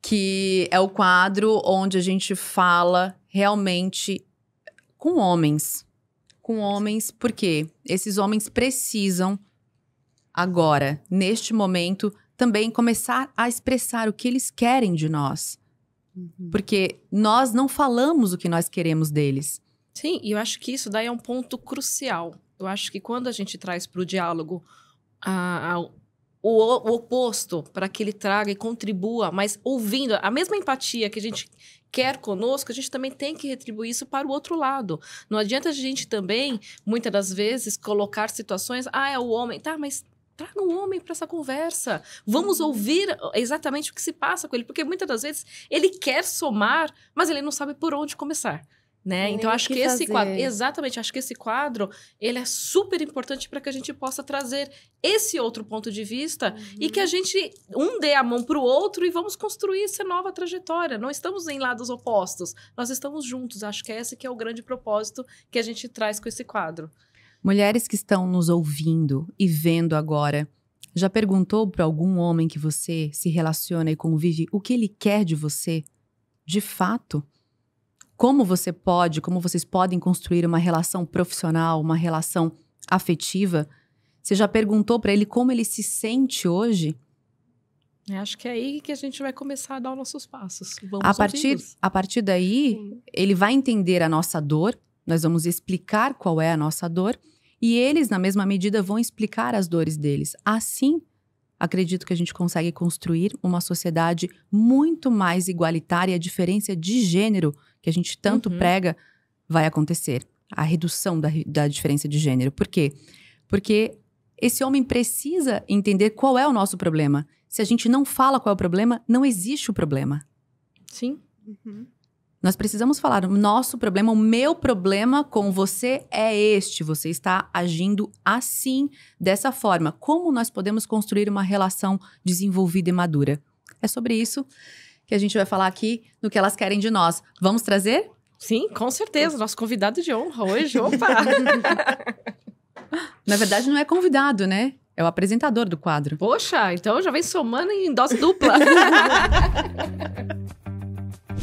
que é o quadro onde a gente fala realmente com homens. Com homens, porque esses homens precisam agora, neste momento, também começar a expressar o que eles querem de nós. Porque nós não falamos o que nós queremos deles. Sim, e eu acho que isso daí é um ponto crucial. Eu acho que quando a gente traz para o diálogo o oposto, para que ele traga e contribua, mas ouvindo a mesma empatia que a gente quer conosco, a gente também tem que retribuir isso para o outro lado. Não adianta a gente também, muitas das vezes, colocar situações, é o homem, tá, mas traga um homem para essa conversa. Vamos ouvir exatamente o que se passa com ele, porque muitas das vezes ele quer somar, mas ele não sabe por onde começar. né? Então, acho que esse quadro... Exatamente, acho que esse quadro, ele é super importante para que a gente possa trazer esse outro ponto de vista e que a gente dê a mão para o outro e vamos construir essa nova trajetória. Não estamos em lados opostos, nós estamos juntos. Acho que esse que é o grande propósito que a gente traz com esse quadro. Mulheres que estão nos ouvindo e vendo agora, já perguntou para algum homem que você se relaciona e convive o que ele quer de você? De fato? Como vocês podem construir uma relação profissional, uma relação afetiva? Você já perguntou para ele como ele se sente hoje? Acho que é aí que a gente vai começar a dar os nossos passos. A partir daí, ele vai entender a nossa dor, nós vamos explicar qual é a nossa dor, e eles, na mesma medida, vão explicar as dores deles. Assim, acredito que a gente consegue construir uma sociedade muito mais igualitária. A diferença de gênero que a gente tanto prega vai acontecer. A redução da diferença de gênero. Por quê? Porque esse homem precisa entender qual é o nosso problema. Se a gente não fala qual é o problema, não existe o problema. Sim. Nós precisamos falar, o nosso problema, o meu problema com você é este. Você está agindo assim, dessa forma. Como nós podemos construir uma relação desenvolvida e madura? É sobre isso que a gente vai falar aqui no que elas querem de nós. Vamos trazer? Sim, com certeza. Nosso convidado de honra hoje. Opa! Na verdade, não é convidado, né? É o apresentador do quadro. Poxa, então já vem somando em dose dupla.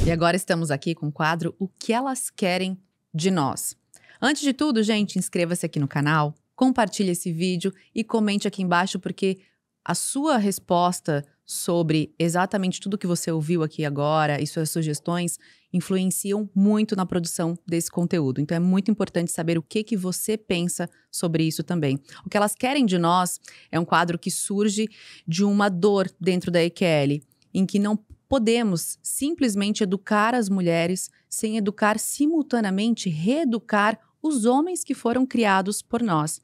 E agora estamos aqui com o quadro O que elas querem de nós. Antes de tudo, gente, inscreva-se aqui no canal, compartilhe esse vídeo e comente aqui embaixo, porque a sua resposta sobre exatamente tudo que você ouviu aqui agora e suas sugestões influenciam muito na produção desse conteúdo. Então é muito importante saber o que você pensa sobre isso também. O que elas querem de nós é um quadro que surge de uma dor dentro da EQL, em que não podemos simplesmente educar as mulheres sem educar simultaneamente, reeducar os homens que foram criados por nós.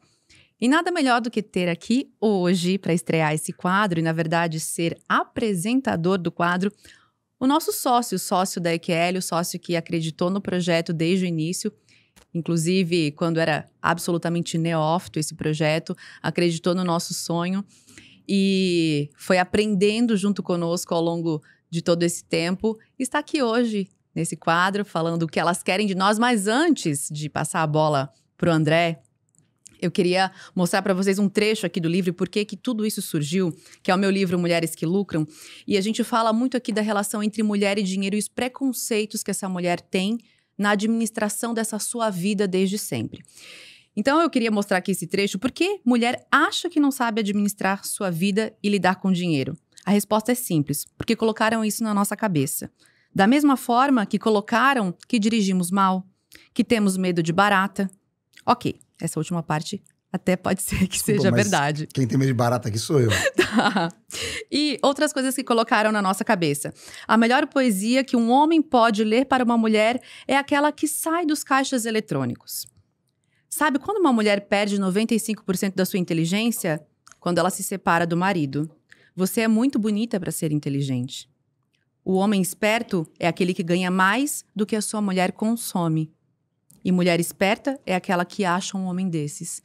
E nada melhor do que ter aqui hoje, para estrear esse quadro e, na verdade, ser apresentador do quadro, o nosso sócio da EQL, o sócio que acreditou no projeto desde o início, inclusive quando era absolutamente neófito esse projeto, acreditou no nosso sonho e foi aprendendo junto conosco ao longo de todo esse tempo. Está aqui hoje, nesse quadro, falando o que elas querem de nós. Mas antes de passar a bola para o André, eu queria mostrar para vocês um trecho aqui do livro, por que tudo isso surgiu, que é o meu livro Mulheres que Lucram. E a gente fala muito aqui da relação entre mulher e dinheiro e os preconceitos que essa mulher tem na administração dessa sua vida desde sempre. Então eu queria mostrar aqui esse trecho, por que mulher acha que não sabe administrar sua vida e lidar com dinheiro? A resposta é simples, porque colocaram isso na nossa cabeça. Da mesma forma que colocaram que dirigimos mal, que temos medo de barata. Ok. Essa última parte até pode ser que seja verdade. Quem tem medo de barata aqui sou eu. Tá. E outras coisas que colocaram na nossa cabeça. A melhor poesia que um homem pode ler para uma mulher é aquela que sai dos caixas eletrônicos. Sabe quando uma mulher perde 95% da sua inteligência? Quando ela se separa do marido. Você é muito bonita para ser inteligente. O homem esperto é aquele que ganha mais do que a sua mulher consome. E mulher esperta é aquela que acha um homem desses.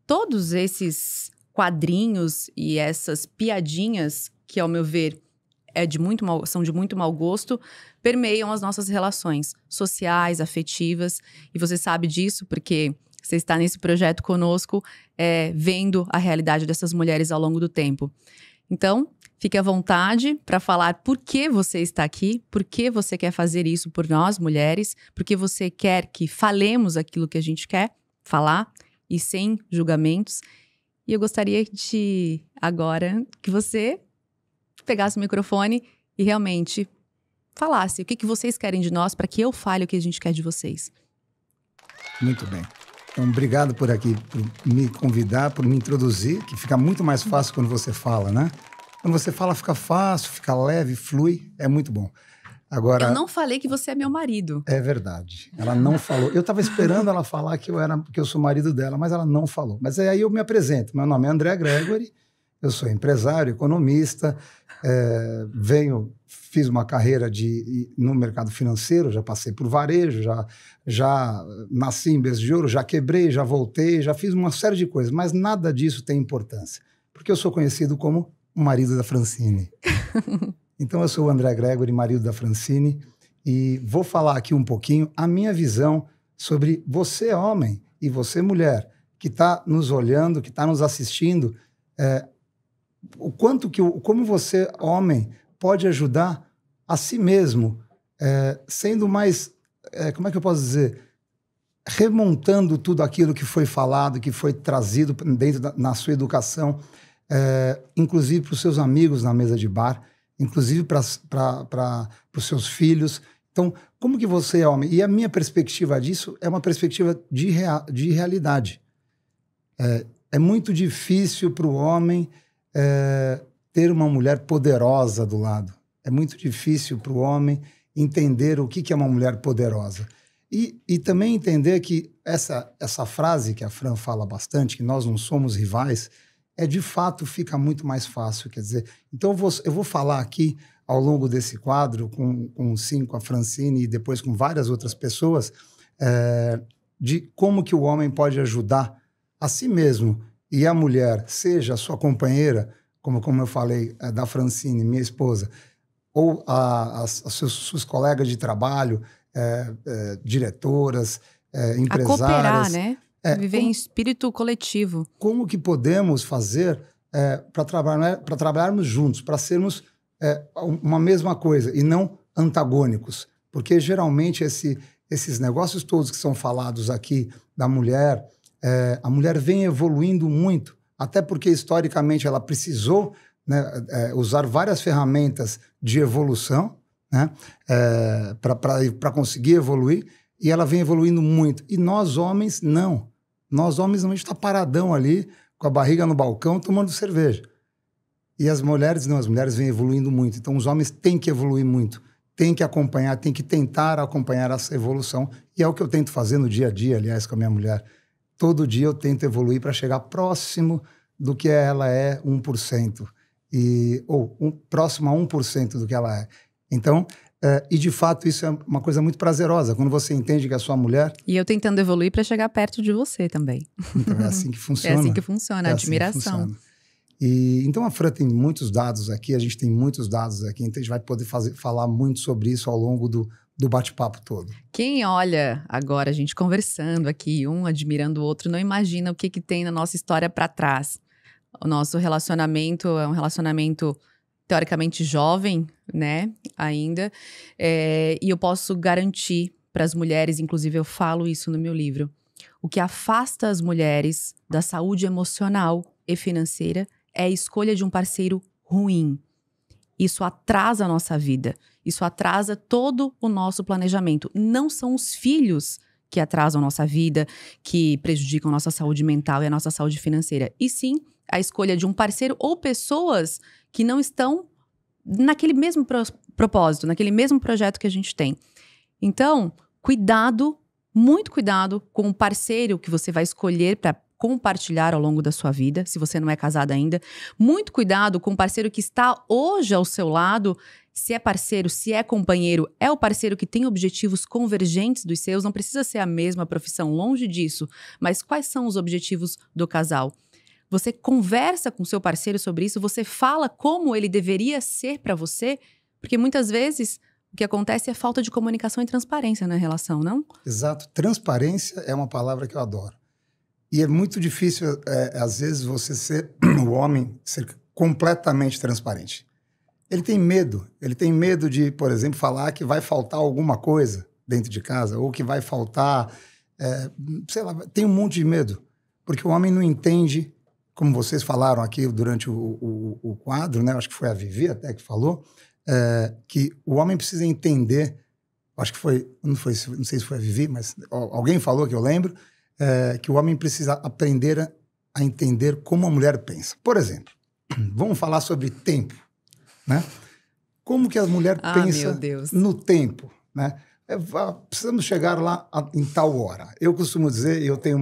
Todos esses quadrinhos e essas piadinhas, que ao meu ver são de muito mau gosto, permeiam as nossas relações sociais, afetivas. E você sabe disso porque você está nesse projeto conosco, vendo a realidade dessas mulheres ao longo do tempo. Então, fique à vontade para falar por que você está aqui, por que você quer fazer isso por nós, mulheres, porque você quer que falemos aquilo que a gente quer falar e sem julgamentos. E eu gostaria de, agora, que você pegasse o microfone e realmente falasse o que vocês querem de nós para que eu fale o que a gente quer de vocês. Muito bem. Então, obrigado por me convidar, por me introduzir, que fica muito mais fácil quando você fala, né? Quando você fala, fica fácil, fica leve, flui, é muito bom. Agora, eu não falei que você é meu marido. É verdade, ela não falou. Eu estava esperando ela falar que eu sou marido dela, mas ela não falou. Mas aí eu me apresento, meu nome é André Gregory, Eu sou empresário, economista, fiz uma carreira no mercado financeiro, já passei por varejo, já nasci em berço de ouro, já quebrei, já voltei, já fiz uma série de coisas, mas nada disso tem importância, porque eu sou conhecido como o marido da Francine. Então eu sou o André Gregory, marido da Francine, e vou falar aqui um pouquinho a minha visão sobre você, homem, e você, mulher, que está nos olhando, que está nos assistindo, como você, homem, pode ajudar a si mesmo, sendo mais, como é que eu posso dizer, remontando tudo aquilo que foi falado, que foi trazido na sua educação, inclusive para os seus amigos na mesa de bar, inclusive para os seus filhos. Então, como que você é homem? E a minha perspectiva disso é uma perspectiva de realidade. É muito difícil para o homem ter uma mulher poderosa do lado. É muito difícil para o homem entender o que é uma mulher poderosa. E também entender que essa frase que a Fran fala bastante, que nós não somos rivais, de fato fica muito mais fácil. Quer dizer, então eu vou falar aqui ao longo desse quadro, com a Francine e depois com várias outras pessoas, de como que o homem pode ajudar a si mesmo e a mulher, seja a sua companheira, como eu falei, da Francine, minha esposa, ou as suas colegas de trabalho, diretoras, empresárias. A cooperar, né? Viver em espírito coletivo. Como que podemos fazer para trabalharmos juntos, para sermos uma mesma coisa e não antagônicos? Porque geralmente esses negócios todos que são falados aqui da mulher, a mulher vem evoluindo muito, até porque historicamente ela precisou, né, usar várias ferramentas de evolução, né, para conseguir evoluir, e ela vem evoluindo muito. E nós homens, não. Nós homens, a gente está paradão ali, com a barriga no balcão, tomando cerveja. E as mulheres, não, as mulheres vêm evoluindo muito. Então os homens têm que evoluir muito, têm que acompanhar, têm que tentar acompanhar essa evolução. E é o que eu tento fazer no dia a dia, aliás, com a minha mulher. Todo dia eu tento evoluir para chegar próximo do que ela é 1%. Próximo a 1% do que ela é. Então, e de fato isso é uma coisa muito prazerosa, quando você entende que a sua mulher... E eu tentando evoluir para chegar perto de você também. Então é assim que funciona. É assim que funciona, admiração. Assim que funciona. Então a Fran tem muitos dados aqui, a gente tem muitos dados aqui, então a gente vai poder falar muito sobre isso ao longo do bate-papo todo. Quem olha agora a gente conversando aqui, um admirando o outro, não imagina o que tem na nossa história para trás. O nosso relacionamento é um relacionamento teoricamente jovem, né, ainda, e eu posso garantir para as mulheres, inclusive eu falo isso no meu livro, o que afasta as mulheres da saúde emocional e financeira é a escolha de um parceiro ruim. Isso atrasa a nossa vida, isso atrasa todo o nosso planejamento. Não são os filhos que atrasam a nossa vida, que prejudicam a nossa saúde mental e a nossa saúde financeira, e sim a escolha de um parceiro ou pessoas que não estão naquele mesmo propósito, naquele mesmo projeto que a gente tem. Então, cuidado, muito cuidado com o parceiro que você vai escolher para compartilhar ao longo da sua vida, se você não é casada ainda. Muito cuidado com o parceiro que está hoje ao seu lado, se é parceiro, se é companheiro, é o parceiro que tem objetivos convergentes dos seus, não precisa ser a mesma profissão, longe disso, mas quais são os objetivos do casal? Você conversa com seu parceiro sobre isso, você fala como ele deveria ser para você, porque muitas vezes o que acontece é falta de comunicação e transparência na relação, não? Exato. Transparência é uma palavra que eu adoro. E é muito difícil, às vezes, o homem ser completamente transparente. Ele tem medo de, por exemplo, falar que vai faltar alguma coisa dentro de casa, ou que vai faltar, sei lá, tem um monte de medo, porque o homem não entende, como vocês falaram aqui durante o quadro, né? Acho que foi a Vivi até que falou, que o homem precisa entender, acho que foi, não sei se foi a Vivi, mas alguém falou que eu lembro, que o homem precisa aprender a entender como a mulher pensa. Por exemplo, vamos falar sobre tempo, né? Como que a mulher pensa no tempo, né? Precisamos chegar lá em tal hora. Eu costumo dizer, eu tenho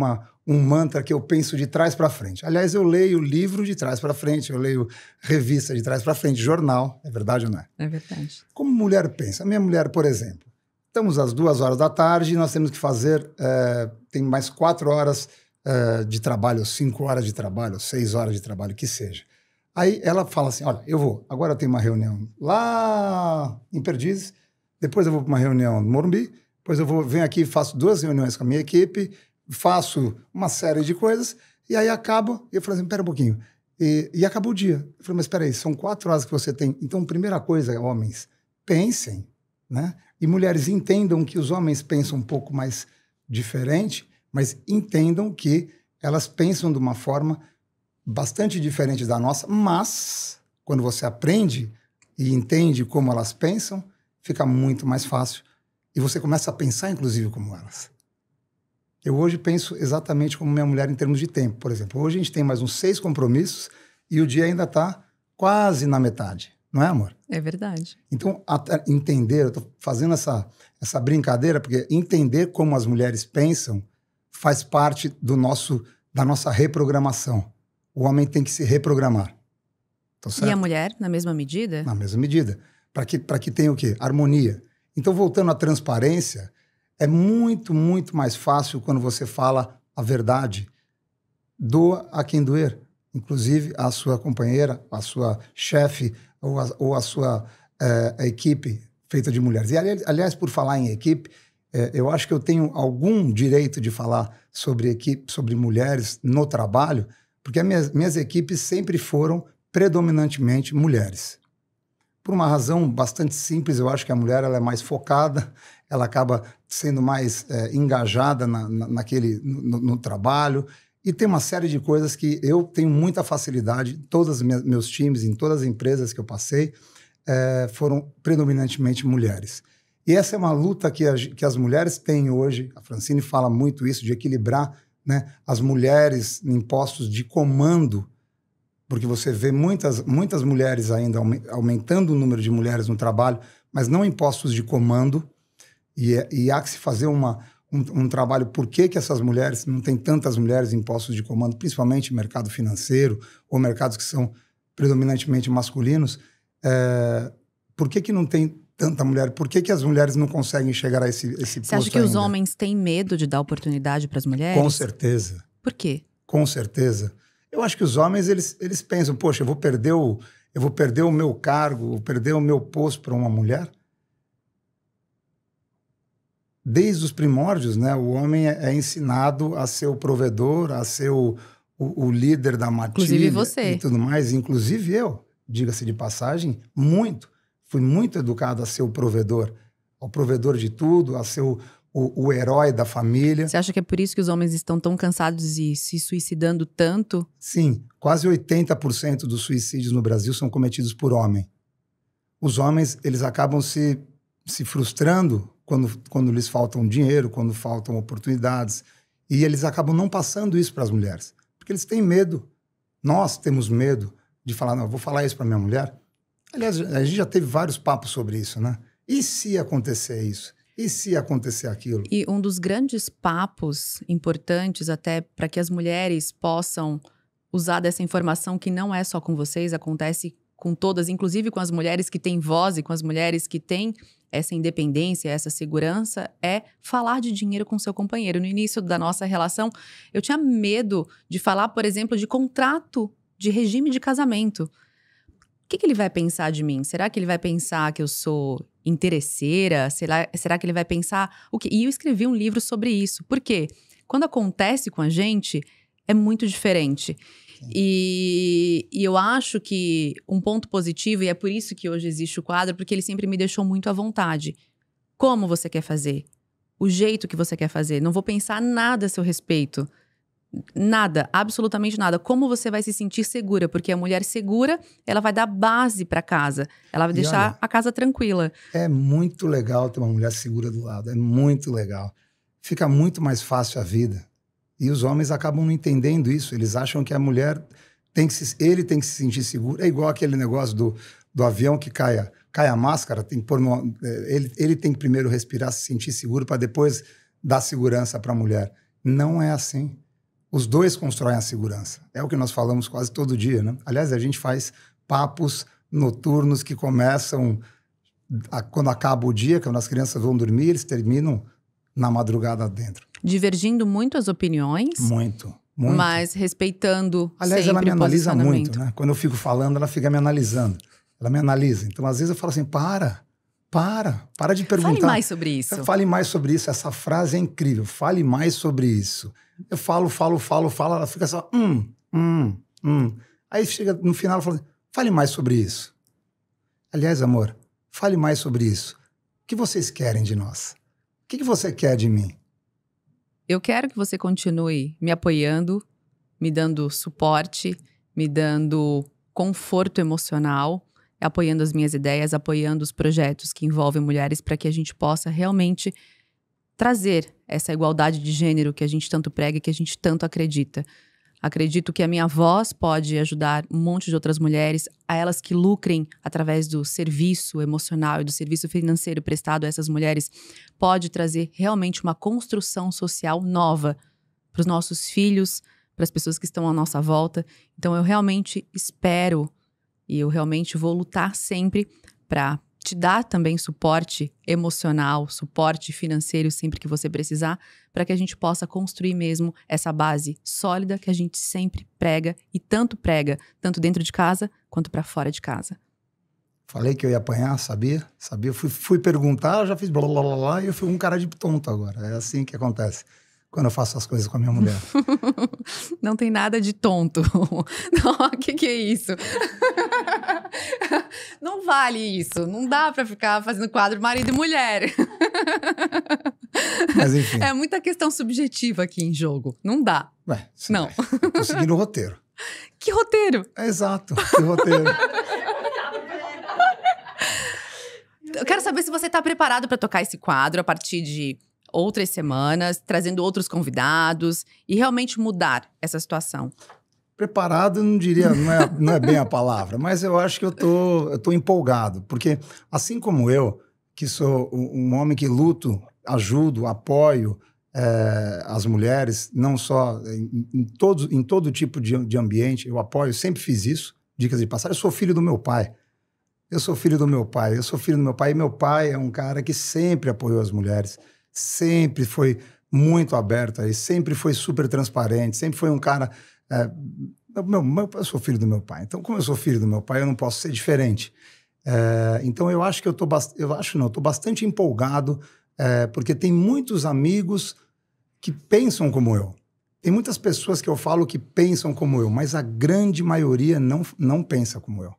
um mantra que eu penso de trás para frente. Aliás, eu leio livro de trás para frente, eu leio revista de trás para frente, jornal, é verdade ou não é? É verdade. Como mulher pensa? A minha mulher, por exemplo, estamos às 2h da tarde e nós temos que fazer, tem mais 4 horas de trabalho, 5 horas de trabalho, 6 horas de trabalho, que seja. Aí ela fala assim, olha, agora eu tenho uma reunião lá em Perdizes, depois eu vou para uma reunião no Morumbi, depois venho aqui e faço 2 reuniões com a minha equipe, faço uma série de coisas, e aí acaba, e eu falo assim, pera um pouquinho, e acabou o dia. Eu falei, mas espera aí, são 4 horas que você tem. Então, primeira coisa, homens, pensem, né? E mulheres, entendam que os homens pensam um pouco mais diferente, mas entendam que elas pensam de uma forma bastante diferente da nossa, mas quando você aprende e entende como elas pensam, fica muito mais fácil. E você começa a pensar, inclusive, como elas. Eu hoje penso exatamente como minha mulher em termos de tempo. Por exemplo, hoje a gente tem mais uns 6 compromissos e o dia ainda está quase na metade. Não é, amor? É verdade. Então, entender, eu estou fazendo essa brincadeira, porque entender como as mulheres pensam faz parte da nossa reprogramação. O homem tem que se reprogramar. Tá certo? E a mulher, na mesma medida? Na mesma medida. Para que tenha o quê? Harmonia. Então, voltando à transparência, é muito, muito mais fácil quando você fala a verdade. Doa a quem doer. Inclusive a sua companheira, a sua chefe ou a sua equipe feita de mulheres. E, aliás, por falar em equipe, eu acho que eu tenho algum direito de falar sobre equipe, sobre mulheres no trabalho, porque as minhas equipes sempre foram predominantemente mulheres. Por uma razão bastante simples, eu acho que a mulher ela é mais focada, ela acaba sendo mais engajada no trabalho, e tem uma série de coisas que eu tenho muita facilidade, todos os meus times, em todas as empresas que eu passei, foram predominantemente mulheres. E essa é uma luta que as mulheres têm hoje, a Francine fala muito isso, de equilibrar, né, as mulheres em postos de comando, porque você vê muitas mulheres ainda aumentando o número de mulheres no trabalho, mas não em postos de comando, e há que se fazer um trabalho por que essas mulheres, não tem tantas mulheres em postos de comando, principalmente no mercado financeiro, ou mercados que são predominantemente masculinos, por que não tem tanta mulher? Por que as mulheres não conseguem chegar a esse posto ainda? Você acha que os homens têm medo de dar oportunidade para as mulheres? Com certeza. Por quê? Com certeza. Eu acho que os homens, eles pensam, poxa, eu vou perder o meu cargo, vou perder o meu posto para uma mulher? Desde os primórdios, né, o homem é ensinado a ser o provedor, a ser o líder da matilha. Inclusive você. E tudo mais. Inclusive eu, diga-se de passagem, fui muito educado a ser o provedor de tudo, a ser o herói da família. Você acha que é por isso que os homens estão tão cansados e se suicidando tanto? Sim, quase 80% dos suicídios no Brasil são cometidos por homem. Os homens, eles acabam se frustrando quando lhes faltam dinheiro, quando faltam oportunidades, e eles acabam não passando isso para as mulheres, porque eles têm medo. Nós temos medo de falar, não, eu vou falar isso para minha mulher. Aliás, a gente já teve vários papos sobre isso, né? E se acontecer isso? E se acontecer aquilo? E um dos grandes papos importantes até para que as mulheres possam usar dessa informação que não é só com vocês, acontece com todas, inclusive com as mulheres que têm voz e com as mulheres que têm essa independência, essa segurança, é falar de dinheiro com seu companheiro. No início da nossa relação, eu tinha medo de falar, por exemplo, de contrato, de regime de casamento. O que ele vai pensar de mim? Será que ele vai pensar que eu sou interesseira? Será que ele vai pensar o quê? E eu escrevi um livro sobre isso. Por quê? Quando acontece com a gente, é muito diferente. E eu acho que um ponto positivo, e é por isso que hoje existe o quadro, porque ele sempre me deixou muito à vontade. Como você quer fazer? O jeito que você quer fazer. Não vou pensar nada a seu respeito. Nada, absolutamente nada. Como você vai se sentir segura? Porque a mulher segura, ela vai dar base para casa. Ela vai deixar a casa tranquila. É muito legal ter uma mulher segura do lado. É muito legal. Fica muito mais fácil a vida. E os homens acabam não entendendo isso. Eles acham que a mulher ele tem que se sentir seguro. É igual aquele negócio do avião que cai a máscara. Tem que pôr ele tem que primeiro respirar, se sentir seguro, para depois dar segurança para a mulher. Não é assim. Os dois constroem a segurança. É o que nós falamos quase todo dia, né? Aliás, a gente faz papos noturnos que começam quando acaba o dia, quando as crianças vão dormir, eles terminam na madrugada dentro. Divergindo muito as opiniões. Muito. Mas respeitando Aliás, sempre ela me analisa o posicionamento. muito, né? Quando eu fico falando, ela fica me analisando. Ela me analisa. Então, às vezes eu falo assim, para de perguntar. Fale mais sobre isso. Fale mais sobre isso. Essa frase é incrível. Fale mais sobre isso. Eu falo, ela fica só, Aí chega no final, ela fala, fale mais sobre isso. Aliás, amor, fale mais sobre isso. O que vocês querem de nós? O que você quer de mim? Eu quero que você continue me apoiando, me dando suporte, me dando conforto emocional, apoiando as minhas ideias, apoiando os projetos que envolvem mulheres para que a gente possa realmente trazer essa igualdade de gênero que a gente tanto prega e que a gente tanto acredita. Acredito que a minha voz pode ajudar um monte de outras mulheres, a elas que lucrem através do serviço emocional e do serviço financeiro prestado a essas mulheres, pode trazer realmente uma construção social nova para os nossos filhos, para as pessoas que estão à nossa volta. Então eu realmente espero e eu realmente vou lutar sempre para te dar também suporte emocional, suporte financeiro sempre que você precisar, para que a gente possa construir mesmo essa base sólida que a gente sempre prega, tanto dentro de casa quanto para fora de casa. Falei que eu ia apanhar, sabia? Eu fui perguntar, eu já fiz blá blá blá blá e eu fui um cara de tonto agora. É assim que acontece quando eu faço as coisas com a minha mulher. Não tem nada de tonto. O que é isso? Não vale isso. Não dá pra ficar fazendo quadro marido e mulher. Mas enfim. É muita questão subjetiva aqui em jogo. Não dá. Ué, não. Eu tô seguindo o roteiro. Que roteiro? Exato, que roteiro. Eu quero saber se você tá preparado pra tocar esse quadro a partir de outras semanas, trazendo outros convidados e realmente mudar essa situação. Preparado, não diria, não é bem a palavra, mas eu acho que eu tô empolgado, porque assim como eu, que sou um homem que luto, ajudo, apoio as mulheres, não só em todo tipo de ambiente, eu apoio, sempre fiz isso, dicas de passagem, eu sou filho do meu pai, e meu pai é um cara que sempre apoiou as mulheres, sempre foi muito aberto aí, sempre foi super transparente, sempre foi um cara... eu sou filho do meu pai, então como eu sou filho do meu pai, eu não posso ser diferente. Então eu acho que eu tô bastante empolgado, porque tem muitos amigos que pensam como eu. Tem muitas pessoas que eu falo que pensam como eu, mas a grande maioria não pensa como eu.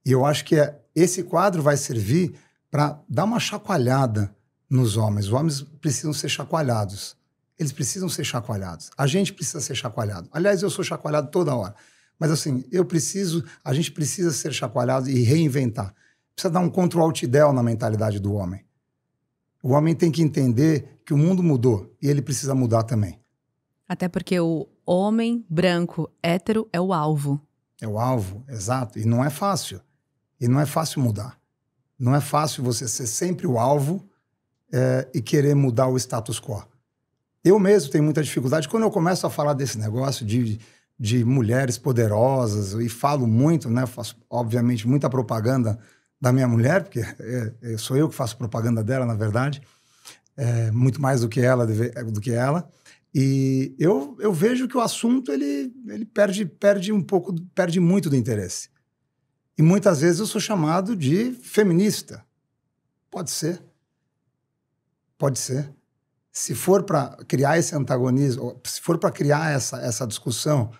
E eu acho que esse quadro vai servir para dar uma chacoalhada nos homens. Os homens precisam ser chacoalhados. Eles precisam ser chacoalhados. A gente precisa ser chacoalhado. Aliás, eu sou chacoalhado toda hora. Mas assim, a gente precisa ser chacoalhado e reinventar. Precisa dar um Ctrl-Alt-Del na mentalidade do homem. O homem tem que entender que o mundo mudou e ele precisa mudar também. Até porque o homem branco hétero é o alvo. É o alvo, exato. E não é fácil. E não é fácil mudar. Não é fácil você ser sempre o alvo e querer mudar o status quo. Eu mesmo tenho muita dificuldade. Quando eu começo a falar desse negócio de mulheres poderosas, e falo muito, né? Faço, obviamente, muita propaganda da minha mulher, porque sou eu que faço propaganda dela, na verdade. Muito mais do que ela. E eu vejo que o assunto ele perde muito do interesse. E muitas vezes eu sou chamado de feminista. Pode ser. Se for para criar esse antagonismo, se for para criar essa discussão,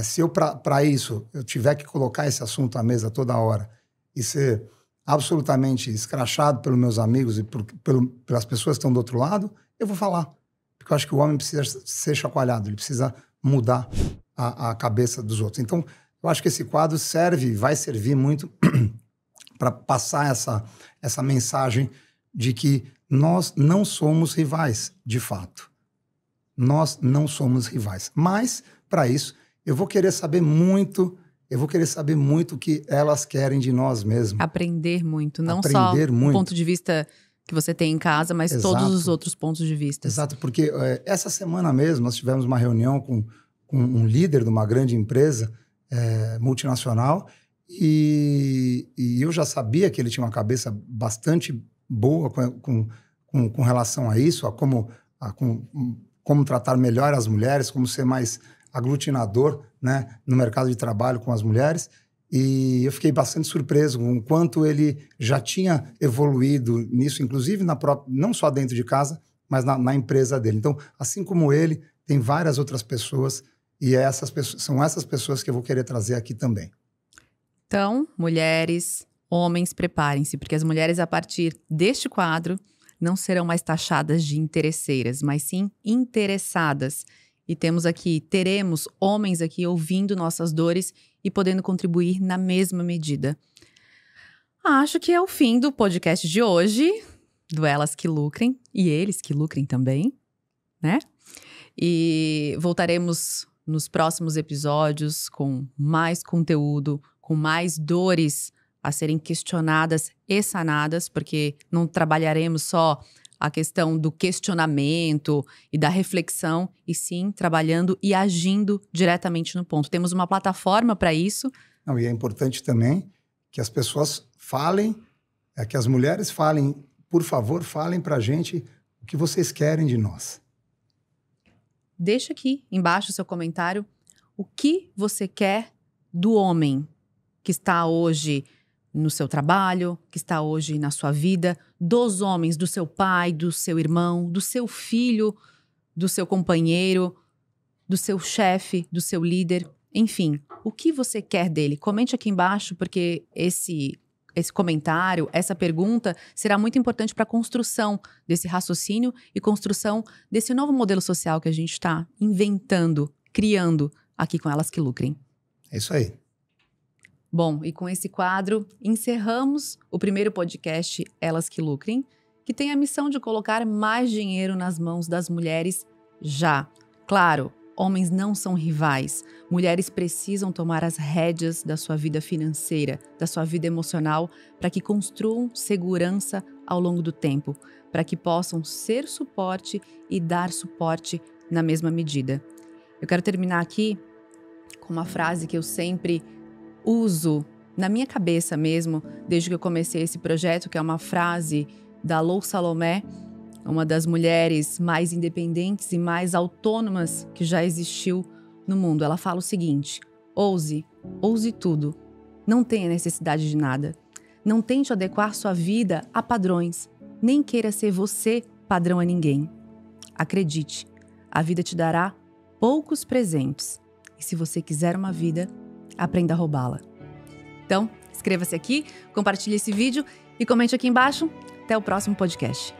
se eu, para isso, eu tiver que colocar esse assunto à mesa toda hora e ser absolutamente escrachado pelos meus amigos e pelas pessoas que estão do outro lado, eu vou falar. Porque eu acho que o homem precisa ser chacoalhado, ele precisa mudar a cabeça dos outros. Então, eu acho que esse quadro vai servir muito para passar essa mensagem de que nós não somos rivais, de fato. Nós não somos rivais. Mas, para isso, eu vou querer saber muito o que elas querem de nós mesmos. Aprender muito, não só do ponto de vista que você tem em casa, mas todos os outros pontos de vista. Exato, porque essa semana mesmo nós tivemos uma reunião com um líder de uma grande empresa multinacional e eu já sabia que ele tinha uma cabeça bastante boa com relação a isso, a como tratar melhor as mulheres, como ser mais aglutinador, né, no mercado de trabalho com as mulheres. E eu fiquei bastante surpreso com o quanto ele já tinha evoluído nisso, inclusive não só dentro de casa, mas na empresa dele. Então, assim como ele, tem várias outras pessoas e são essas pessoas que eu vou querer trazer aqui também. Então, mulheres, homens, preparem-se, porque as mulheres, a partir deste quadro, não serão mais taxadas de interesseiras, mas sim interessadas. E teremos homens aqui ouvindo nossas dores e podendo contribuir na mesma medida. Acho que é o fim do podcast de hoje, do Elas que Lucrem, e eles que lucrem também, né? E voltaremos nos próximos episódios com mais conteúdo, com mais dores a serem questionadas e sanadas, porque não trabalharemos só a questão do questionamento e da reflexão, e sim trabalhando e agindo diretamente no ponto. Temos uma plataforma para isso. E é importante também que as pessoas falem, que as mulheres falem, por favor, falem para a gente o que vocês querem de nós. Deixa aqui embaixo o seu comentário o que você quer do homem que está hoje no seu trabalho, que está hoje na sua vida, dos homens, do seu pai, do seu irmão, do seu filho, do seu companheiro, do seu chefe, do seu líder, enfim, o que você quer dele? Comente aqui embaixo, porque esse comentário, essa pergunta será muito importante para a construção desse raciocínio e construção desse novo modelo social que a gente está inventando, criando aqui com Elas que Lucrem. É isso aí. Bom, e com esse quadro, encerramos o primeiro podcast Elas que Lucrem, que tem a missão de colocar mais dinheiro nas mãos das mulheres já. Claro, homens não são rivais. Mulheres precisam tomar as rédeas da sua vida financeira, da sua vida emocional, para que construam segurança ao longo do tempo, para que possam ser suporte e dar suporte na mesma medida. Eu quero terminar aqui com uma frase que eu sempre uso na minha cabeça mesmo, desde que eu comecei esse projeto, que é uma frase da Lou Salomé, uma das mulheres mais independentes e mais autônomas que já existiu no mundo. Ela fala o seguinte: ouse tudo, não tenha necessidade de nada, não tente adequar sua vida a padrões, nem queira ser você padrão a ninguém. Acredite, a vida te dará poucos presentes, e se você quiser uma vida, aprenda a roubá-la. Então, inscreva-se aqui, compartilhe esse vídeo e comente aqui embaixo. Até o próximo podcast.